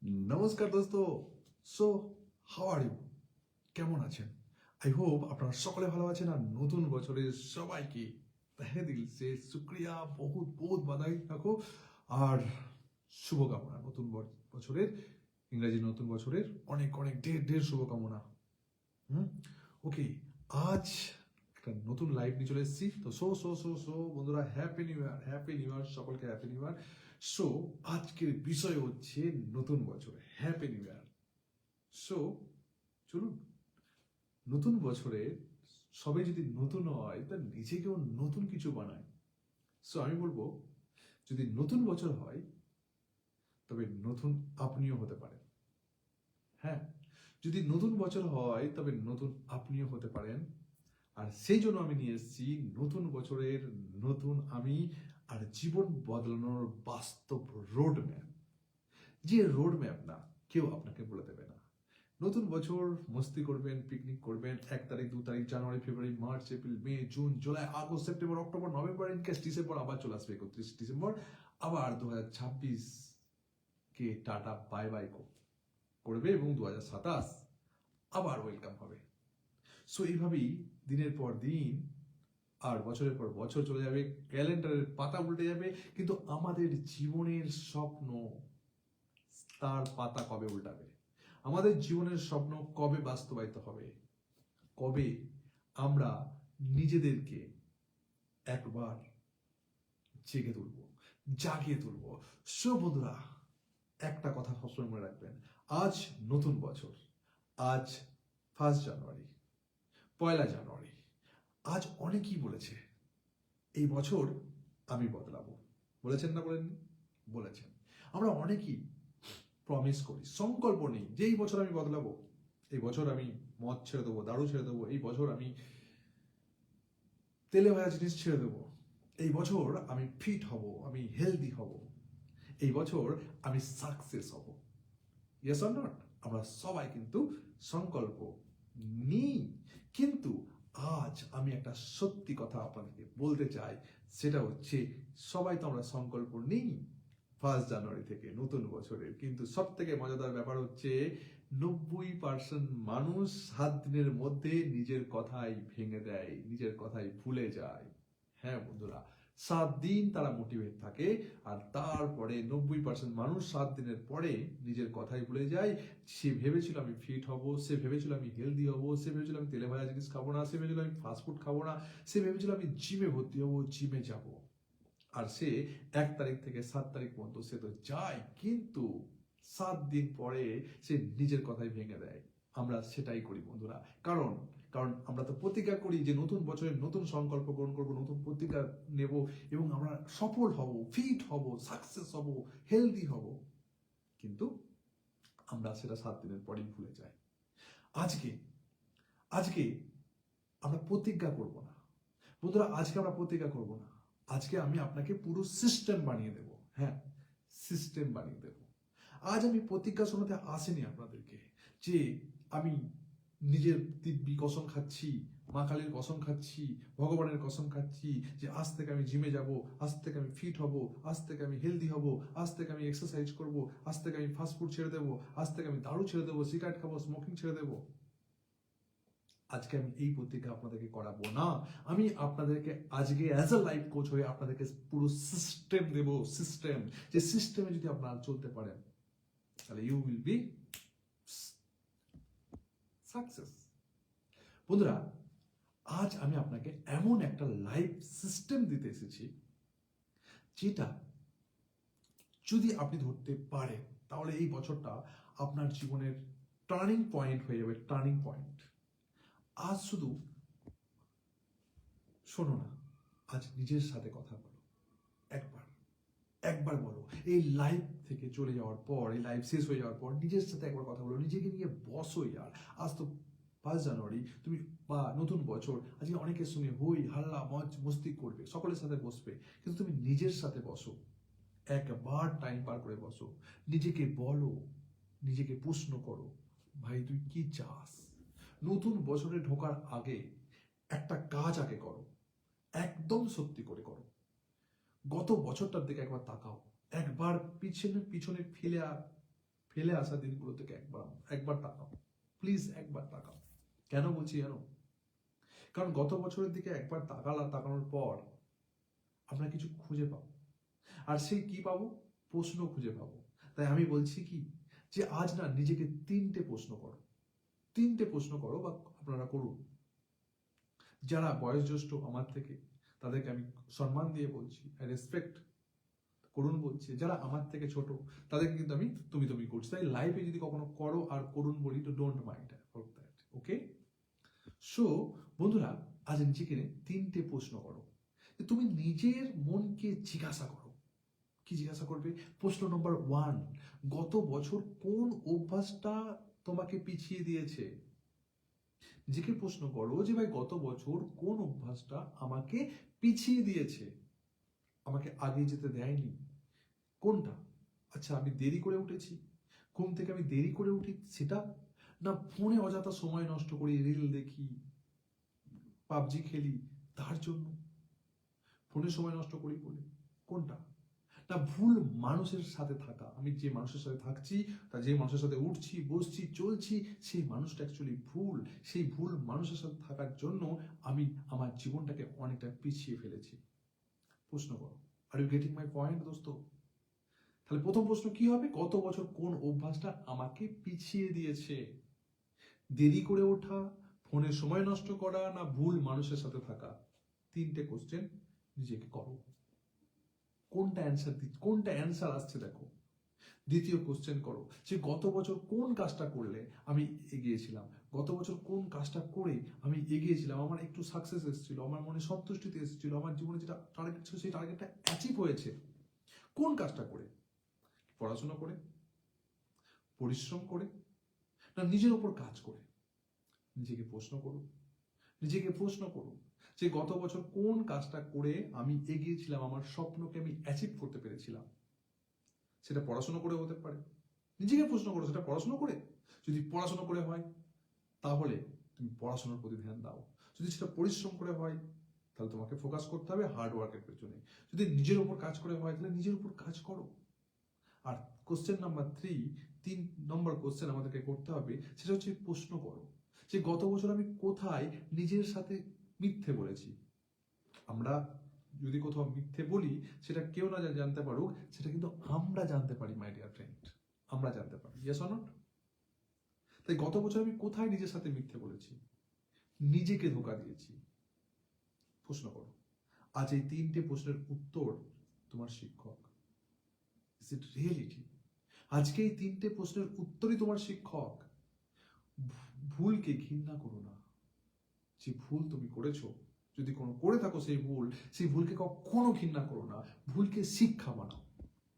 নমস্কার দোস্ত। So how are you? কেমন আছেন? আই হোপ আপনারা সকলে ভালো আছেন। আর নতুন বছরের সবাইকে তহে দিল সে শুক্রিয়া, বহুত বহুত বাধাই থাকো আর শুভকামনা। নতুন বছরের, ইংরেজি নতুন বছরের অনেক অনেক ঢের ঢের শুভকামনা। ওকে, আজ একটা নতুন লাইভ নিয়ে চলে এসেছি। তো সো বন্ধুরা, হ্যাপি নিউ ইয়ার, হ্যাপি নিউ ইয়ার, সকলকে হ্যাপি নিউ ইয়ার। সো আজকের বিষয় হচ্ছে নতুন বছরে হ্যাপি নিউ ইয়ার। সো চলুন, নতুন বছরে সবাই যদি নতুন হয় তা নিজেকেও নতুন কিছু বানায়। সো আমি বলবো, যদি নতুন বছর হয় তবে নতুন আপনিও হতে পারেন। হ্যাঁ, যদি নতুন বছর হয় তবে নতুন আপনিও হতে পারেন। আর সেই জন্য আমি নিয়ে এসেছি নতুন বছরের নতুন আমি, আর জীবন বদলানোর বাস্তব রোড ম্যাপ। যে রোড ম্যাপ না কেউ আপনাকে বলে দেবে না। নতুন বছর মস্তি করবেন, পিকনিক করবেন, 1 তারিখ, 2 তারিখ, January, February, March, April, May, June, July, August, September, October, November, in case December আবার চলে আসবে 31 ডিসেম্বর। আবার 2026 কে টাটা বাই বাই করবে এবং 2027 আবার ওয়েলকাম হবে। সো এইভাবেই দিনের পর দিন আর বছরের পর বছর চলে যাবে, ক্যালেন্ডারের পাতা উল্টে যাবে, কিন্তু আমাদের জীবনের স্বপ্ন তার পাতা কবে উল্টাবে? আমাদের জীবনের স্বপ্ন কবে বাস্তবায়িত হবে? কবে আমরা নিজেদেরকে একবার জেগে তুলব, জাগিয়ে তুলব? সো বন্ধুরা, একটা কথা সবসময় মনে রাখবেন, আজ নতুন বছর, আজ 1 জানুয়ারি, 1 জানুয়ারি। আজ অনেকেই বলেছে এই বছর আমি বদলাবো। বলেছেন না বলেননি? বলেছেন। আমরা অনেকেই প্রমিস করি, সংকল্প নেই যে এই বছর আমি বদলাবো, এই বছর আমি মদ ছেড়ে দেবো, দারু ছেড়ে দেবো, এই বছর আমি তেলে ভাজা জিনিস ছেড়ে দেবো, এই বছর আমি ফিট হব, আমি হেলদি হব, এই বছর আমি সাকসেস হব। Yes or not? আমরা সবাই কিন্তু সংকল্প নিই, কিন্তু আজ আমি একটা সত্যি কথা আপনাদেরকে বলতে চাই, সেটা হচ্ছে সবাই তো আমরা সংকল্প নিই 1 জানুয়ারি থেকে নতুন বছরের, কিন্তু সব থেকে মজাদার ব্যাপার হচ্ছে 90% মানুষ 7 দিনের মধ্যে নিজের কথাই ভেঙে দেয়, নিজের কথাই ভুলে যায়। হ্যাঁ বন্ধুরা, 7 দিন তারা মোটিভেট থাকে, আর তারপরে 90% মানুষ 7 দিনের পরে নিজের কথাই ভুলে যায়। সে ভেবেছিল আমি ফিট হব, সে ভেবেছিল আমি হেলদি হব, সে ভেবেছিল আমি তেলে ভাজা জিনিস খাবো না, সে ভেবেছিল আমি ফাস্টফুড খাবো না, সে ভেবেছিল আমি জিমে ভর্তি হবো, জিমে যাব। আর সে 1 তারিখ থেকে 7 তারিখ পর্যন্ত সে তো যায়, কিন্তু 7 দিন পরে সে নিজের কথাই ভেঙে দেয়। আমরা সেটাই করি বন্ধুরা, কারণ কারণ আমরা তো প্রতিজ্ঞা করি যে নতুন বছরে নতুন সংকল্প গ্রহণ করবো, নতুন প্রতিজ্ঞা নেব এবং আমরা সফল হব, ফিট হব, সাকসেস হব, হেলদি হব, কিন্তু আমরা সেটা 7 দিনের পরেই ভুলে যাই। আজকে আজকে আমরা প্রতিজ্ঞা করব না বন্ধুরা, আজকে আমরা প্রতিজ্ঞা করব না। আজকে আমি আপনাকে পুরো সিস্টেম বানিয়ে দেব। হ্যাঁ, সিস্টেম বানিয়ে দেব। আজ আমি প্রতিজ্ঞা শোনাতে আসিনি আপনাদেরকে যে আমি নিজের দিব্যি কসম খাচ্ছি, মা কালীর কসম খাচ্ছি, ভগবানের কসম খাচ্ছি যে আজ থেকে আমি জিমে যাব, আজ থেকে আমি ফিট হব, আজ থেকে আমি হেলদি হব, আজ থেকে আমি এক্সারসাইজ করব, আজ থেকে আমি ফাস্টফুড ছেড়ে দেবো, আজ থেকে আমি দারু ছেড়ে দেবো, সিগারেট খাবো, স্মোকিং ছেড়ে দেবো। আজকে আমি এই প্রতিজ্ঞা আপনাদেরকে করাবো না। আমি আপনাদেরকে আজকে অ্যাজ আ লাইফ কোচ হয়ে আপনাদেরকে পুরো সিস্টেম দেব। সিস্টেম, যে সিস্টেমে যদি আপনারা চলতে পারেন তাহলে ইউ উইল বি সাকসেস। বন্ধুরা, আজ আমি আপনাকে এমন একটা লাইফ সিস্টেম দিতে এসেছি যেটা যদি আপনি ধরতে পারেন তাহলে এই বছরটা আপনার জীবনের টার্নিং পয়েন্ট হয়ে যাবে। Turning point. আজ শুধু শোনো না, আজ নিজের সাথে কথা বলো। একবার একবার বলো, এই লাইফ থেকে চলে যাওয়ার পর, এই লাইফ শেষ হয়ে যাওয়ার পর নিজের সাথে একবার কথা বলো, নিজেকে নিয়ে বসো। ইয়ার, আজ তো 1 জানুয়ারি, তুমি বা নতুন বছর, আজকে অনেকের সঙ্গে হই হাল্লা মজ মস্তি করবে, সকলের সাথে বসবে, কিন্তু তুমি নিজের সাথে বসো, একবার টাইম পার করে বসো, নিজেকে বলো, নিজেকে প্রশ্ন করো, ভাই তুই কি চাস? নতুন বছরে ঢোকার আগে একটা কাজ আগে করো, একদম সত্যি করে করো। গত বছরটার দিকে একবার তাকাও, একবার পিছনে পিছনে ফেলে আসা দিনগুলো থেকে একবার একবার তাকাও, প্লিজ একবার তাকাও। কেন বলছি জানো? কারণ গত বছরের দিকে একবার তাকানোর পর আমরা কিছু খুঁজে পাবো, আর সেই কি পাবো? প্রশ্ন খুঁজে পাবো। তাই আমি বলছি কি, যে আজ না নিজেকে 3টে প্রশ্ন করো, 3টে প্রশ্ন করো বা আপনারা করুন। যারা বয়োজ্যেষ্ঠ আমার থেকে, তাদেরকে আমি সম্মান দিয়ে বলছি, আই রেসপেক্ট করুন বলছি। যারা আমার থেকে ছোট, তাদেরকে কিন্তু আমি তুমি করছি। তাই লাইফে যদি কখনো করো আর করুন বলি, তো don't mind about that, okay? So বন্ধুরা, আজ নিজেকে 3টে প্রশ্ন করো। তুমি নিজের মনকে জিজ্ঞাসা করো। কি জিজ্ঞাসা করবে? প্রশ্ন নম্বর 1, গত বছর কোন অভ্যাসটা তোমাকে পিছিয়ে দিয়েছে? নিজেকে প্রশ্ন করো যে ভাই, গত বছর কোন অভ্যাসটা আমাকে পিছিয়ে দিয়েছে, আমাকে আগে যেতে দেয়নি? কোনটা? আচ্ছা, আমি দেরি করে উঠেছি, ঘুম থেকে আমি দেরি করে উঠি সেটা, না ফোনে অযথা সময় নষ্ট করি, রিল দেখি, পাবজি খেলি তার জন্য ফোনে সময় নষ্ট করি বলে? কোনটা? না ভুল মানুষের সাথে থাকা, আমি যে মানুষের সাথে থাকছি, তা যে মানুষের সাথে উঠছি, বসছি, চলছি, সেই মানুষটা অ্যাকচুয়ালি ভুল। সেই ভুল মানুষের সাথে থাকার জন্য আমি আমার জীবনটাকে অনেকটা পিছিয়ে ফেলেছি। প্রশ্ন করো। Are you getting my point দোস্ত? তাহলে প্রথম প্রশ্ন কি হবে? গত বছর কোন অভ্যাসটা আমাকে পিছিয়ে দিয়েছে? দেরি করে ওঠা, ফোনে সময় নষ্ট করা, না ভুল মানুষের সাথে থাকা? 3টে কোশ্চেন নিজেকে করো। কোনটা অ্যান্সার আসছে দেখো। দ্বিতীয় কোশ্চেন করো যে গত বছর কোন কাজটা করলে আমি এগিয়েছিলাম, গত বছর কোন কাজটা করে আমি এগিয়েছিলাম, আমার একটু সাকসেস এসেছিল, আমার মনে সন্তুষ্টিতে এসেছিল, আমার জীবনে যেটা টার্গেট ছিল সেই টার্গেটটা অ্যাচিভ হয়েছে। কোন কাজটা করে? পড়াশোনা করে, পরিশ্রম করে, না নিজের উপর কাজ করে? নিজেকে প্রশ্ন করো, নিজেকে প্রশ্ন করো যে গত বছর কোন কাজটা করে আমি এগিয়েছিলাম, আমার স্বপ্নকে আমি অ্যাচিভ করতে পেরেছিলাম। সেটা পড়াশোনা করে হতে পারে। নিজেকে প্রশ্ন করো, সেটা পড়াশোনা করে? যদি পড়াশোনা করে হয়, তাহলে তুমি পড়াশোনার প্রতি ধ্যান দাও। যদি সেটা পরিশ্রম করে হয়, তাহলে তোমাকে ফোকাস করতে হবে হার্ড ওয়ার্কের পেছনে। যদি নিজের উপর কাজ করে হয়, তাহলে নিজের উপর কাজ করো। আর কোশ্চেন নাম্বার 3 নম্বর কোশ্চেন আমাদেরকে করতে হবে, সেটা হচ্ছে প্রশ্ন করো যে গত বছর আমি কোথায় নিজের সাথে মিথ্যে বলেছি। আমরা যদি কোথাও মিথ্যে বলি, সেটা কেউ না জানতে পারুক, সেটা কিন্তু আমরা জানতে পারি মাই ডিয়ার ফ্রেন্ড, আমরা জানতে পারি। Yes or not? তাই গত বছর আমি কোথায় নিজের সাথে মিথ্যে বলেছি, নিজেকে ধোঁকা দিয়েছি? প্রশ্ন করো। আজ এই 3টে প্রশ্নের উত্তর তোমার শিক্ষক। Is it reality? আজকে এই 3টে প্রশ্নের উত্তরই তোমার শিক্ষক। ভুলকে ঘৃণা করো না। যে ভুল তুমি করেছো, যদি কোনো করে থাকো সেই ভুলকে কখনো ঘৃণা করো না। ভুলকে শিক্ষা বানাও,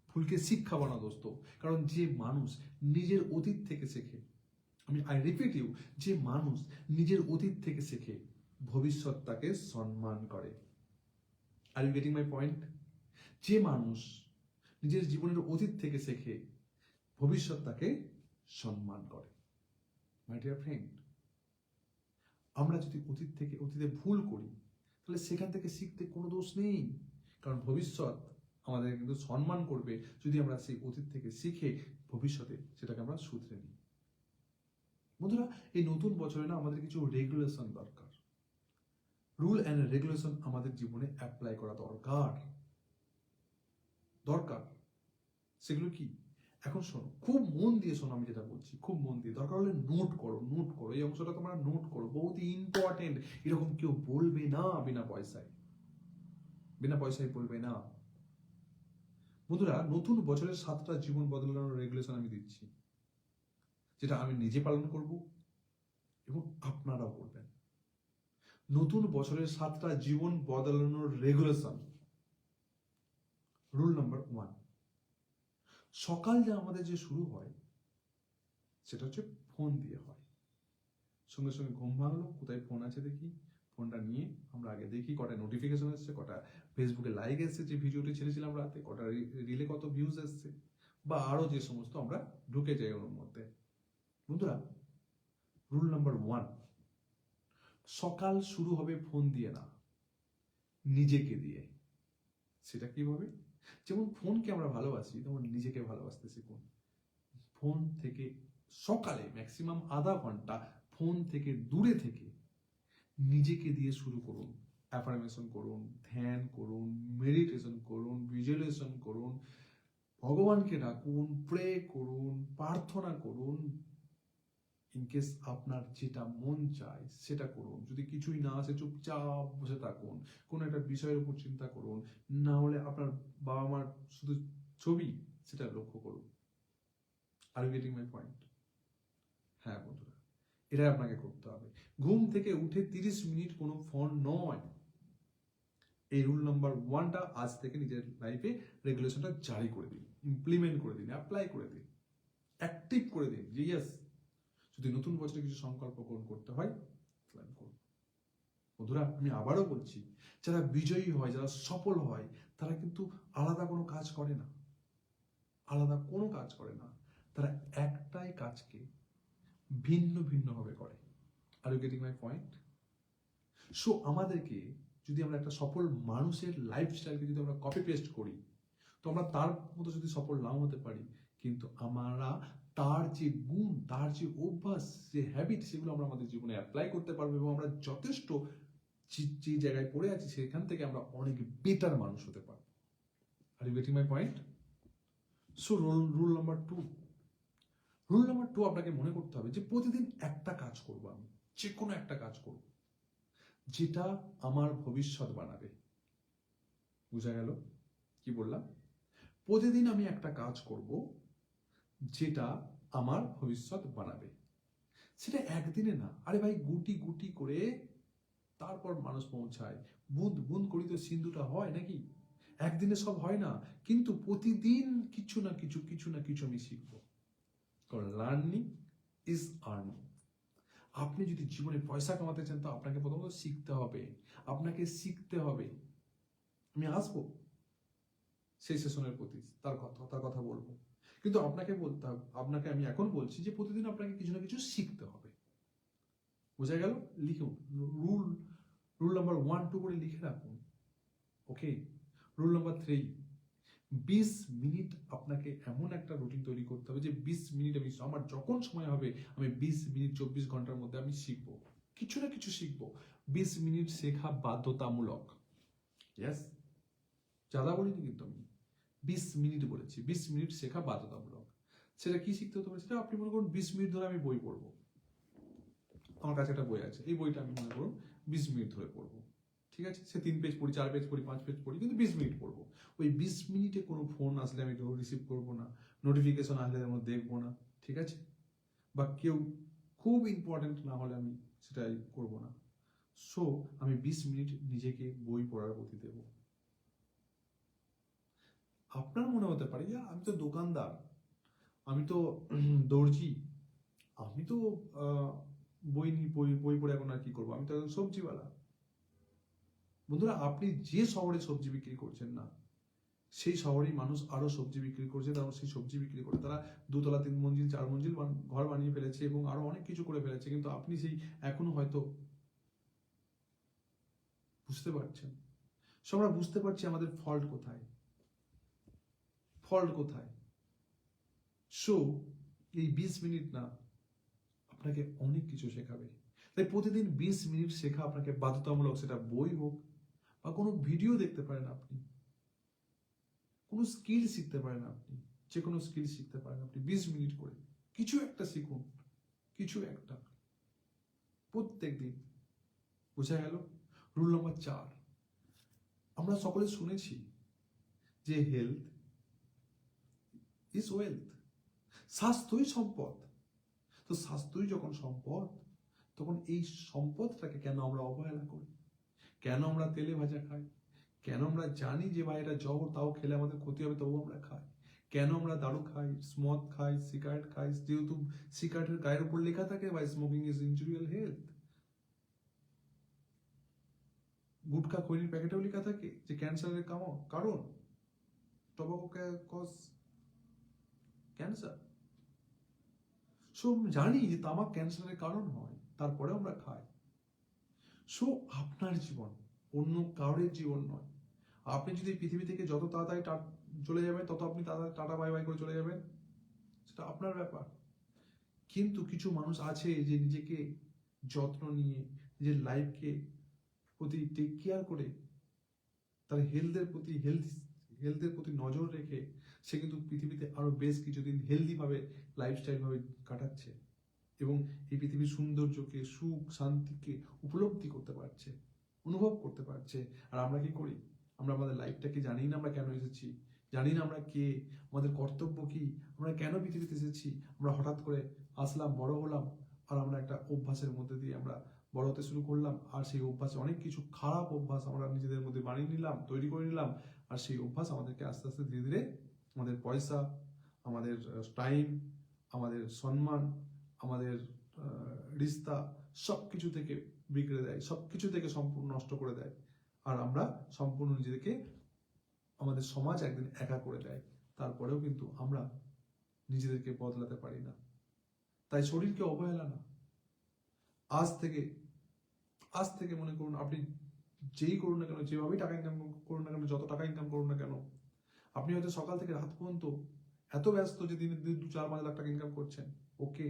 ভুলকে শিক্ষা বানাও দোস্ত। কারণ যে মানুষ নিজের অতীত থেকে শেখে, আই রিপিট ইউ, যে মানুষ নিজের অতীত থেকে শেখে, ভবিষ্যৎ তাকে সম্মান করে। Are you getting my point? যে মানুষ নিজের জীবনের অতীত থেকে শেখে, ভবিষ্যৎ তাকে সম্মান করে। মাই ডিয়ার ফ্রেন্ড, আমরা যদি অতীতে ভুল করি, তাহলে সেখান থেকে শিখতে কোনো দোষ নেই। কারণ ভবিষ্যৎ আমাদের কিন্তু সম্মান করবে যদি আমরা সেই অতীত থেকে শিখে ভবিষ্যতে সেটাকে আমরা শুধরে নিই। বন্ধুরা, এই নতুন বছরে না আমাদের কিছু রেগুলেশন দরকার, রুল অ্যান্ড রেগুলেশন আমাদের জীবনে অ্যাপ্লাই করা দরকার। সেগুলো কি? এখন শোনো, খুব মন দিয়ে শোনো, আমি যেটা বলছি খুব মন দিয়ে, দরকার হলে নোট করো, এই অংশটা তোমরা নোট করো, বহুত ইম্পর্টেন্ট। এরকম কেউ বলবে না বিনা পয়সায় বলবে না। বন্ধুরা, নতুন বছরের 7টা জীবন বদলানোর রেগুলেশন আমি দিচ্ছি, যেটা আমি নিজে পালন করব এবং আপনারাও করবেন। নতুন বছরের 7টা জীবন বদলানোর রেগুলেশন। রুল নাম্বার 1, সকাল আমাদের যে শুরু হয়, সেটা হচ্ছে ফোন দিয়ে হয়। সঙ্গে সঙ্গে ঘুম ভাঙলো, কোথায় ফোন আছে দেখি, ফোনটা নিয়ে আমরা আগে দেখি কটা নোটিফিকেশন এসছে, কটা ফেসবুকে লাইক এসছে, যে ভিডিওটি ছেড়েছিলাম রাতে, কটা রিলে কত ভিউজ এসছে, বা আরো যে সমস্ত আমরা ঢুকে যাই ওর মধ্যে। বন্ধুরা, রুল নাম্বার 1, সকাল শুরু হবে ফোন দিয়ে না, নিজেকে দিয়ে। সেটা কিভাবে? যেমন ফোনকে আমরা ভালোবাসি, তেমন নিজেকে ভালোবাসতে শিখুন। ফোন থেকে সকালে ম্যাক্সিমাম আধা ঘন্টা ফোন থেকে দূরে থেকে নিজেকে দিয়ে শুরু করুন। অ্যাফার্মেশন করুন, ধ্যান করুন, মেডিটেশন করুন, ভিজুয়ালাইজেশন করুন, ভগবানকে ডাকুন, প্রে করুন, প্রার্থনা করুন। ইনকেস আপনার যেটা মন চায় সেটা করুন। যদি কিছুই না আসে চুপচাপ বসে থাকুন, কোনো একটা বিষয়ের উপর চিন্তা করুন, না হলে আপনার বাবা মার শুধু ছবি সেটা লক্ষ্য করুন। Are you getting my point? হ্যাঁ বন্ধুরা, এটাই আপনাকে করতে হবে। ঘুম থেকে উঠে 30 মিনিট কোনো ফোন নয়। এই রুল নাম্বার 1টা আজ থেকে নিজের লাইফে রেগুলেশনটা জারি করে দিন, ইমপ্লিমেন্ট করে দিন, অ্যাপ্লাই করে দিন, অ্যাক্টিভ করে দিন যে ইয়েস, যদি নতুন বছরে কিছু সংকল্প পূরণ করতে হয় প্ল্যান করুন। বন্ধুরা, আমি আবারও বলছি, যারা বিজয়ী হয়, যারা সফল হয়, তারা কিন্তু আলাদা কোনো কাজ করে না, আলাদা কোনো কাজ করে না। তারা একটাই কাজকে ভিন্ন ভিন্নভাবে করে। Are you getting my point? So আমাদেরকে যদি আমরা একটা সফল মানুষের লাইফস্টাইলকে যদি আমরা কপি পেস্ট করি, তো আমরা তার মতো যদি সফল নাও হতে পারি, কিন্তু আমরা তার যে গুণ, তার যে অভ্যাস, যে হ্যাবিট, সেগুলো আমরা আমাদের জীবনে অ্যাপ্লাই করতে পারবো এবং আমরা যথেষ্ট যে জায়গায় পড়ে আছি সেখান থেকে আমরা অনেক বেটার মানুষ হতে পারবো। Are you getting my point? So rule number 2, rule number 2 আপনাকে মনে করতে হবে যে প্রতিদিন একটা কাজ করবো, আমি যে কোনো একটা কাজ করব যেটা আমার ভবিষ্যৎ বানাবে। বুঝা গেল কি বললাম? প্রতিদিন আমি একটা কাজ করব যেটা আমার ভবিষ্যৎ বানাবে। সেটা একদিনে না, আরে ভাই, গুটি গুটি করে তারপর মানুষ পৌঁছায়। বুঁদ বুঁদ করি তো সিন্ধুটা হয় নাকি? একদিনে সব হয় না, কিন্তু প্রতিদিন কিছু না কিছু আমি শিখবো। কারণ লার্নিং ইজ আর্নিং। আপনি যদি জীবনে পয়সা কামাতে চান, তো আপনাকে প্রথমত শিখতে হবে, আপনাকে শিখতে হবে। আমি আসবো সেই সেশনের প্রতি, তার কথা বলবো, কিন্তু আপনাকে বলতে হবে, আপনাকে আমি এখন বলছি যে প্রতিদিন আপনাকে কিছু না কিছু শিখতে হবে। বোঝা গেল? লিখুন রুল নাম্বার 1, 2 করে লিখে রাখুন। ওকে, রুল নাম্বার 3, 20 মিনিট আপনাকে এমন একটা রুটিন তৈরি করতে হবে যে 20 মিনিট আমি, আমার যখন সময় হবে, আমি 20 মিনিট 24 ঘন্টার মধ্যে আমি শিখবো, কিছু না কিছু শিখবো। 20 মিনিট শেখা বাধ্যতামূলক। ইয়েস, যারা বলিনি কিন্তু আমি 20 মিনিট বলেছি, 20 মিনিট শেখা বাধ্যতামূলক। সেটা কি শিখতে হতে পারে? সেটা আপনি মনে করুন 20 মিনিট ধরে আমি বই পড়বো। আমার কাছে একটা বই আছে, এই বইটা আমি মনে করুন 20 মিনিট ধরে পড়বো। ঠিক আছে, সে 3 পেজ পড়ি, 4 পেজ পড়ি, 5 পেজ পড়ি, কিন্তু 20 মিনিট পড়বো। ওই 20 মিনিটে কোনো ফোন আসলে আমি রিসিভ করবো না, নোটিফিকেশন আসলে আমি দেখবো না, ঠিক আছে? বা কেউ খুব ইম্পর্টেন্ট না হলে আমি সেটাই করবো না। সো আমি 20 মিনিট নিজেকে বই পড়ার প্রতি দেব। আপনার মনে হতে পারে যে আমি তো দোকানদার, আমি তো দর্জি, আমি তো বই পড়ে এখন আর কি করবো, আমি তো একজন সবজিওয়ালা। বন্ধুরা, আপনি যে শহরে সবজি বিক্রি করছেন না, সেই শহরেই মানুষ আরো সবজি বিক্রি করছে, তারা সেই সবজি বিক্রি করে তারা 2 তলা 3 মঞ্জিল 4 মঞ্জিল ঘর বানিয়ে ফেলেছে এবং আরো অনেক কিছু করে ফেলেছে, কিন্তু আপনি সেই এখনো হয়তো বুঝতে পারছেন। সো আমরা বুঝতে পারছি আমাদের ফল্ট কোথায়। সো এই 20 মিনিট না আপনাকে অনেক কিছু শেখাবে। তাই প্রতিদিন 20 মিনিট শেখা আপনাকে বাধ্যতামূলক। সেটা বই হোক বা কোনো ভিডিও দেখতে পারেন, আপনি কোনো স্কিল শিখতে পারেন, আপনি যে কোনো স্কিল শিখতে পারেন আপনি 20 মিনিট করে কিছু একটা শিখুন, কিছু একটা প্রত্যেক দিন। বোঝা গেল? রুল নাম্বার 4, আমরা সকলে শুনেছি যে হেলথ ইজ ওয়েলথ, স্বাস্থ্যই সম্পদ। তো স্বাস্থ্যই যখন সম্পদ, তখন এই সম্পদটাকে কেন আমরা অবহেলা করি? কেন আমরা তেলে ভাজা খাই? কেন আমরা জানি যে ভাই এটা জবর, তাও খেলে আমাদের ক্ষতি হবে, তবু আমরা খাই? কেন আমরা দারু খাই, স্মদ খাই, সিগারেট খাই, যেহেতু সিগারেটের গায়ের উপর লেখা থাকে ভাই স্মোকিং ইজ ইনজুরিয়াল হেলথ। গুটখা খৈনির প্যাকেটেও লেখা থাকে যে ক্যান্সারের কারণ, টোবাকো কজ ক্যান্সার। সো জানি যে তামাক ক্যান্সারের কারণ হয়, তারপরে আমরা খাই। সো আপনার জীবন অন্য কারোর জীবন নয়। আপনি যদি পৃথিবী থেকে যত তাড়াতাড়ি চলে যাবেন, তত আপনি তাড়াতাড়ি টাটা বাই বাই করে চলে যাবেন। সেটা আপনার ব্যাপার। কিন্তু কিছু মানুষ আছে যে নিজেকে যত্ন নিয়ে নিজের লাইফকে প্রতি টেক কেয়ার করে তার হেলথের প্রতি নজর রেখে সে কিন্তু পৃথিবীতে আরো বেশ কিছুদিন হেলদি ভাবে লাইফস্টাইল ভাবে কাটাচ্ছে এবং এই পৃথিবীর সৌন্দর্যকে সুখ শান্তিকে উপলব্ধি করতে পারছে, অনুভব করতে পারছে। আর আমরা কি করি? আমরা আমাদের লাইফটাকে জানি না আমরা কেন এসেছি, জানি না আমরা কে, আমাদের কর্তব্য কি, আমরা কেন পৃথিবীতে এসেছি। আমরা হঠাৎ করে আসলাম, বড় হলাম, আর আমরা একটা অভ্যাসের মধ্যে দিয়ে আমরা বড় হতে শুরু করলাম। আর সেই অভ্যাসে অনেক কিছু খারাপ অভ্যাস আমরা নিজেদের মধ্যে বানিয়ে নিলাম, তৈরি করে নিলাম। আর সেই অভ্যাস আমাদেরকে আস্তে আস্তে ধীরে ধীরে আমাদের পয়সা, আমাদের টাইম, আমাদের সম্মান, আমাদের রিস্তা সব কিছু থেকে বিগড়ে দেয়, সব কিছু থেকে সম্পূর্ণ নষ্ট করে দেয়। আর আমরা সম্পূর্ণ নিজেদেরকে আমাদের সমাজ একদিন একা করে দেয়। তারপরেও কিন্তু আমরা নিজেদেরকে বদলাতে পারি না। তাই শরীরকে অবহেলা না। আজ থেকে মনে করুন, আপনি যেই করুন না কেন, যেভাবেই টাকা ইনকাম করুন না কেন, যত টাকা ইনকাম করুন না কেন, আপনি হয়তো সকাল থেকে রাত পর্যন্ত এত ব্যস্ত যে দিনে 2-4-5 লাখ টাকা ইনকাম করছেন, ওকে।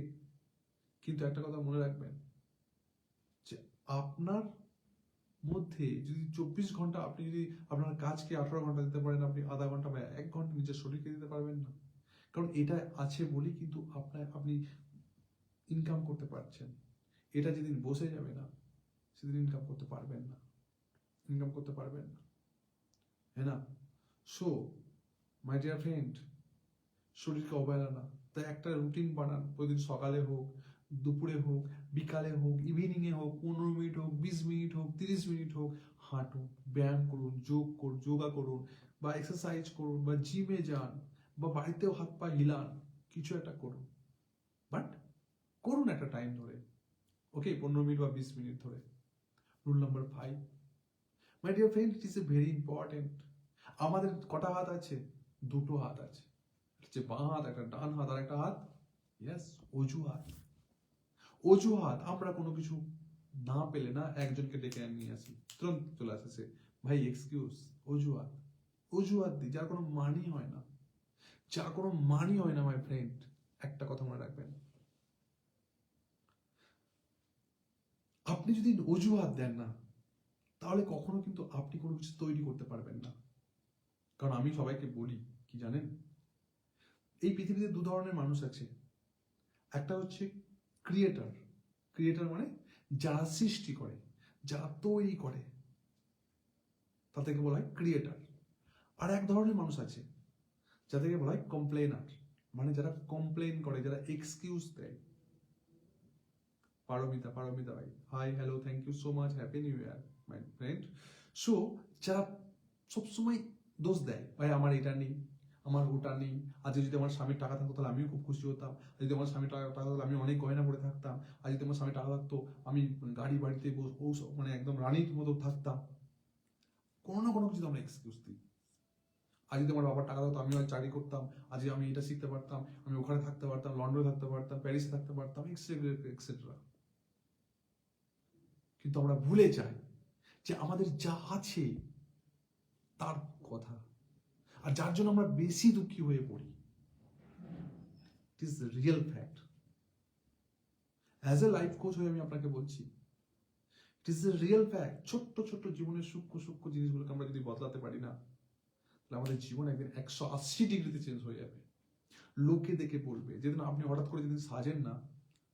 কিন্তু একটা কথা মনে রাখবেন যে আপনার মধ্যে যদি 24 ঘন্টা আপনি যদি আপনার কাজকে 18 ঘন্টা দিতে পারেন, আপনি আধা ঘন্টা বা 1 ঘন্টা নিজের শরীরকে দিতে পারবেন না। কারণ এটা আছে বলেই কিন্তু আপনি ইনকাম করতে পারছেন। এটা যেদিন বসে যাবে না, সেদিন ইনকাম করতে পারবেন না, হ্যাঁ না? সো মাই ডিয়ার ফ্রেন্ড, শরীরকে অবহেলা না। তাই একটা রুটিন বানান, প্রতিদিন সকালে হোক, দুপুরে হোক, বিকালে হোক, ইভিনিং এ হোক, 15 মিনিট হোক, 20 মিনিট হোক, 30 মিনিট হোক, হাঁটুন, ব্যায়াম করুন, যোগা করুন, বা এক্সারসাইজ করুন, বা জিমে যান, বা বাড়িতেও হাত পা হিলান, কিছু একটা করুন। বাট করুন একটা টাইম ধরে, ওকে, 15 মিনিট বা 20 মিনিট ধরে। Rule number 5, my dear friend, it is a very important. আমাদের কটা হাত আছে? 2টো হাত আছে, যে বাঁ হাত, একটা ডান হাত, আর একটা হাত ইয়েস অজুহাত। আমরা কোনো কিছু না পেলে না একজনকে ডেকে নিয়ে আসি, তুরন্ত চলে আসে সে, ভাই এক্সকিউজ। অজুহাত দিই, যার কোনো মানি হয় না, মাই ফ্রেন্ড। একটা কথা মনে রাখবেন, আপনি যদি অজুহাত দেন না, তাহলে কখনো কিন্তু আপনি কোনো কিছু তৈরি করতে পারবেন না। কারণ আমি সবাইকে বলি কি জানেন, এই পৃথিবীতে 2 ধরনের মানুষ আছে। একটা হচ্ছে ক্রিয়েটার মানে যারা সৃষ্টি করে, যারা তৈরি করে, তাদেরকে বলা হয় ক্রিয়েটার। আর এক ধরনের মানুষ আছে যাদেরকে বলা হয় কমপ্লেনার, মানে যারা কমপ্লেন করে, যারা এক্সকিউজ দেয়। পারমিতা ভাই, hi, hello, thank you so much, happy new year my friend. So যারা সবসময় দোষ দেয়, ভাই আমার এটা নেই, আমার ওটা নেই, আজ যদি আমার স্বামীর টাকা থাকতো তাহলে আমিও খুব খুশি হতাম, যদি আমার স্বামীর টাকা থাকতো আমি অনেক গয়না পরে থাকতাম, আর যদি আমার স্বামীর টাকা থাকতো আমি বাড়িতে মানে একদম রানীর মতো থাকতাম। কোনো না কোনো কিছু আমরা এক্সকিউজ দিই। আজ যদি আমার বাবার টাকা থাকতো আমি চাকরি করতাম, আজ আমি এটা শিখতে পারতাম, আমি ওখানে থাকতে পারতাম, লন্ডনে থাকতে পারতাম, প্যারিসে থাকতে পারতাম, এক্সেট্রা। কিন্তু আমরা ভুলে যাই যে আমাদের যা আছে তার কথা, আর যার জন্য আমরা বেশি দুঃখী হয়ে পড়ি। It is real fact. As a life coach হয়ে আমি আপনাকে বলছি, it is a real fact. ছোট্ট ছোট্ট জীবনের সূক্ষ্ম জিনিসগুলোকে আমরা যদি বদলাতে পারি না, তাহলে আমাদের জীবন একদিন 180 ডিগ্রিতে চেঞ্জ হয়ে যাবে। লোকে দেখে বলবে, যেদিন আপনি হঠাৎ করে যেদিন সাজেন না,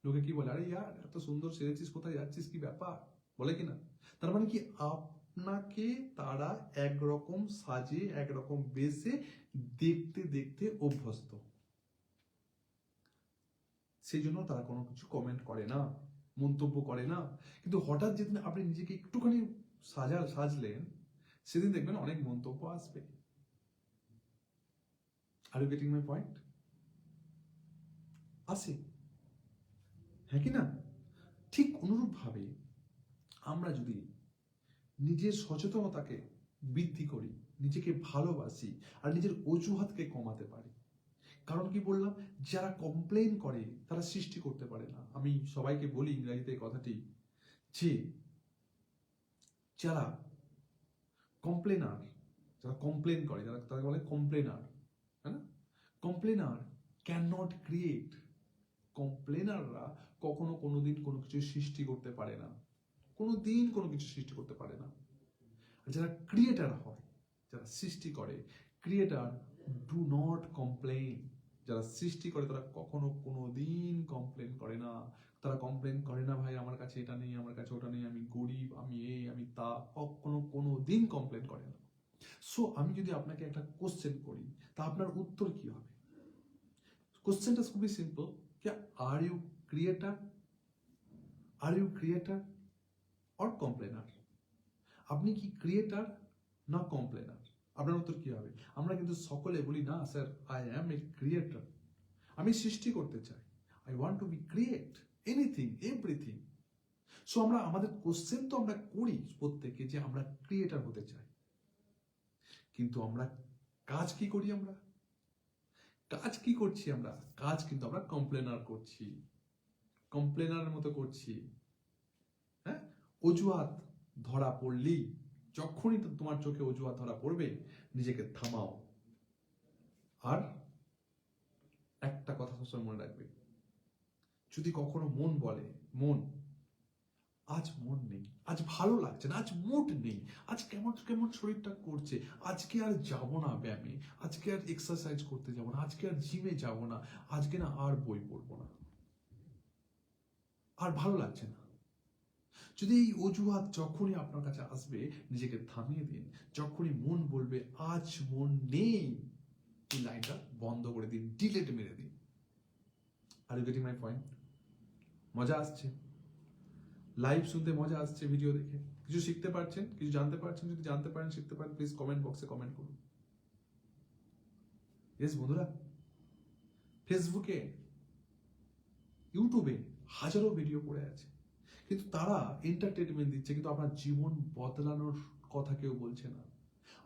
লোকে কি বলে, আরে ইয়ার এত সুন্দর সেজেছিস, কোথায় যাচ্ছিস, কি ব্যাপার, বলে কিনা? তার মানে কি, আপনাকে তারা একরকম সাজে, একরকম বেশে দেখতে দেখতে অভ্যস্ত, সেই জন্য তারা কোনো কিছু কমেন্ট করে না, মন্তব্য করে না। কিন্তু হঠাৎ যেদিন আপনি নিজেকে একটুখানি সাজলেন, সেদিন দেখবেন অনেক মন্তব্য আসবে। Are you getting my point? আসে, হ্যাঁ কি না? ঠিক অনুরূপ ভাবে আমরা যদি নিজের সচেতনতাকে বৃদ্ধি করি, নিজেকে ভালোবাসি, আর নিজের অজুহাতকে কমাতে পারি। কারণ কি বললাম, যারা কমপ্লেন করে তারা সৃষ্টি করতে পারে না। আমি সবাইকে বলি ইংরেজিতে এই কথাটি, যে যারা কমপ্লেনার, যারা কমপ্লেন করে, যারা তাকে বলে কমপ্লেনার, হ্যাঁ, কমপ্লেনার ক্যান নট ক্রিয়েট। কমপ্লেনাররা কখনো কোনোদিন কোনো কিছু সৃষ্টি করতে পারে না, কোনোদিন কোনো কিছু সৃষ্টি করতে পারে না। আর যারা ক্রিয়েটার হয়, যারা সৃষ্টি করে, ক্রিয়েটার ডু নট কমপ্লেন। যারা সৃষ্টি করে তারা কখনো কোনোদিন কমপ্লেন করে না। তারা কমপ্লেন করে না, ভাই আমার কাছে এটা নেই, আমার কাছে ওটা নেই, আমি গরিব, আমি এই, আমি তা, কখনো কোনোদিন কমপ্লেন করে না। সো আমি যদি আপনাকে একটা কোশ্চেন করি, তা আপনার উত্তর কি হবে? কোশ্চেনটা খুবই সিম্পল, কি are you creator, are you creator or complainer? আপনি কি ক্রিয়েটার না কমপ্লেনার? আপনার উত্তর কি হবে? আমরা কিন্তু সকলে বলি না sir, I am a creator, আমি সৃষ্টি করতে চাই, I want to be create anything everything. So আমরা আমাদের কোশ্চেন তো আমরা করি প্রত্যেকে যে আমরা ক্রিয়েটার হতে চাই, কিন্তু আমরা কাজ কি করি? আমরা কাজ কি করছি? আমরা কাজ কিন্তু আমরা কমপ্লেনার করছি, কমপ্লেনারের মতো করছি। হ্যাঁ, অজুহাত ধরা পড়লেই, যখনই তোমার চোখে অজুহাত ধরা পড়বে, নিজেকে থামাও। আর একটা কথা সবসময় মনে রাখবে, যদি কখনো মন বলে, মন আজ মন নেই, আজ ভালো লাগছে না, আজ মুড নেই, আজ কেমন কেমন শরীরটা করছে, আজকে আর যাব না ব্যায়ামে, আজকে আর এক্সারসাইজ করতে যাব না, আজকে আর জিমে যাব না, আজকে না আর বই পড়বো না, আর ভালো লাগছে না, যদি এই অজুহাত যখনই আপনার কাছে আসবে, নিজেকে থামিয়ে দিন। যখনই মন বলবে আজ মন নেই, এই লাইনটা বন্ধ করে দিন, ডিলেট মেরে দিন। Are you getting my point? মজা আসছে? লাইভ শুনতে মজা আসছে? ভিডিও দেখে কিছু শিখতে পারছেন, কিছু জানতে পারছেন? যদি জানতে পারেন, শিখতে পারেন, প্লিজ কমেন্ট বক্সে কমেন্ট করুন। ইয়েস বন্ধুরা, ফেসবুকে, ইউটিউবে হাজারো ভিডিও পড়ে আছে, কিন্তু তারা এন্টারটেনমেন্ট দিচ্ছে, কিন্তু আপনার জীবন বদলানোর কথা কেউ বলছে না।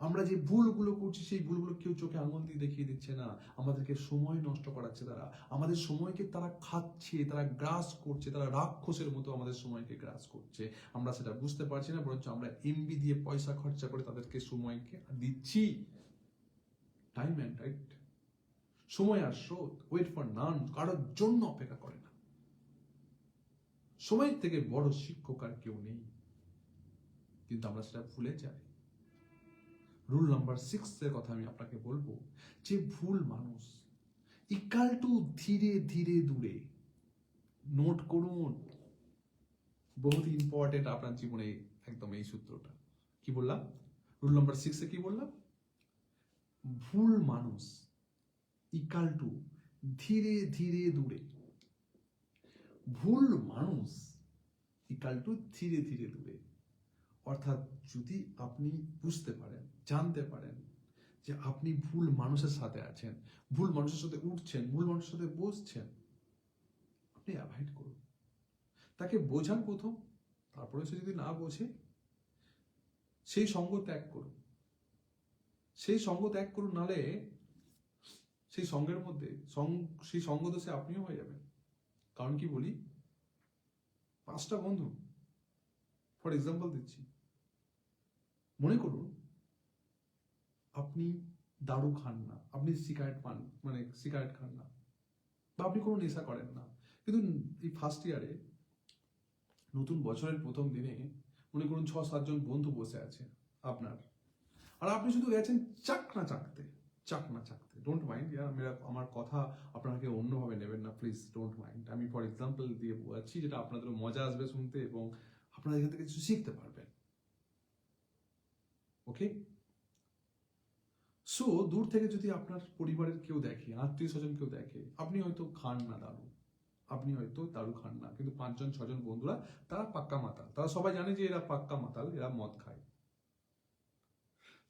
আমরা যে ভুলগুলো করছি, সেই ভুলগুলো কেউ চোখে আঙুল দিয়ে দেখিয়ে দিচ্ছে না। আমাদেরকে সময় নষ্ট করাচ্ছে তারা, আমাদের সময়কে তারা খাচ্ছে, তারা গ্রাস করছে, তারা রাক্ষসের মতো আমাদের সময়কে গ্রাস করছে। আমরা সেটা বুঝতে পারছি না, বরঞ্চ আমরা এমবি দিয়ে পয়সা খরচা করে তাদেরকে সময়কে দিচ্ছি। টাইম অ্যান্ড রাইট, সময় আর স্রোত, ওয়েট ফর নান, কারোর জন্য অপেক্ষা করে না। সময়ের থেকে বড় শিক্ষক আর কেউ নেই, কিন্তু আমরা সেটা ভুলে যাই। রুল নাম্বার 6 এর কথা আমি আপনাকে বলবো, যে ভুল মানুষ ইকাল টু ধীরে ধীরে দূরে। নোট করুন, বহুত ইম্পর্টেন্ট আপনার জীবনে একদম এই সূত্রটা। কি বললাম? রুল নাম্বার 6 এ কি বললাম? ভুল মানুষ ইকাল টু ধীরে ধীরে দূরে। ভুল মানুষ ইকাল টু ধীরে ধীরে দূরে। অর্থাৎ যদি আপনি বুঝতে পারেন, জানতে পারেন যে আপনি ভুল মানুষের সাথে আছেন, ভুল মানুষের সাথে উঠছেন, ভুল মানুষের সাথে বসছেন, আপনি অ্যাভয়েড করুন। তাকে বোঝান প্রথম, তারপরে সে যদি না বোঝে, সেই সঙ্গ ত্যাগ করুন। সেই সঙ্গ ত্যাগ করুন, নালে সেই সঙ্গের মধ্যে সেই সঙ্গ দোষে আপনিও হয়ে যাবেন। কারণ কি বলি, 5টা বন্ধু, ফর এক্সাম্পল দিচ্ছি, মনে করুন আপনি দারু খান না, আপনি সিগারেট পান, মানে সিগারেট খান না, বা আপনি কোনো নেশা করেন না, কিন্তু এই ফার্স্ট ইয়ারে, নতুন বছরের প্রথম দিনে, মনে করুন 6-7 জন বন্ধু বসে আছে আপনার, আর আপনি শুধু গেছেন চাকনা চাকতে, চাকনা চাকতে। ডোন্ট মাইন্ড, আমার কথা আপনারা কেউ অন্যভাবে নেবেন না, প্লিজ ডোন্ট মাইন্ড। আমি ফর এক্সাম্পল দিয়ে বলছি, যেটা আপনাদেরও মজা আসবে শুনতে, এবং আপনারা এখান থেকে কিছু শিখতে পারবেন। ওকে? সো দূর থেকে যদি আপনার পরিবারের কেউ দেখে, আত্মীয় স্বজন কেউ দেখে, আপনি হয়তো খান না দারু, আপনি হয়তো দারু খান না, কিন্তু 5-6 জন বন্ধুরা, তারা পাক্কা মাতাল, তারা সবাই জানে যে এরা পাক্কা মাতাল, এরা মদ খায়।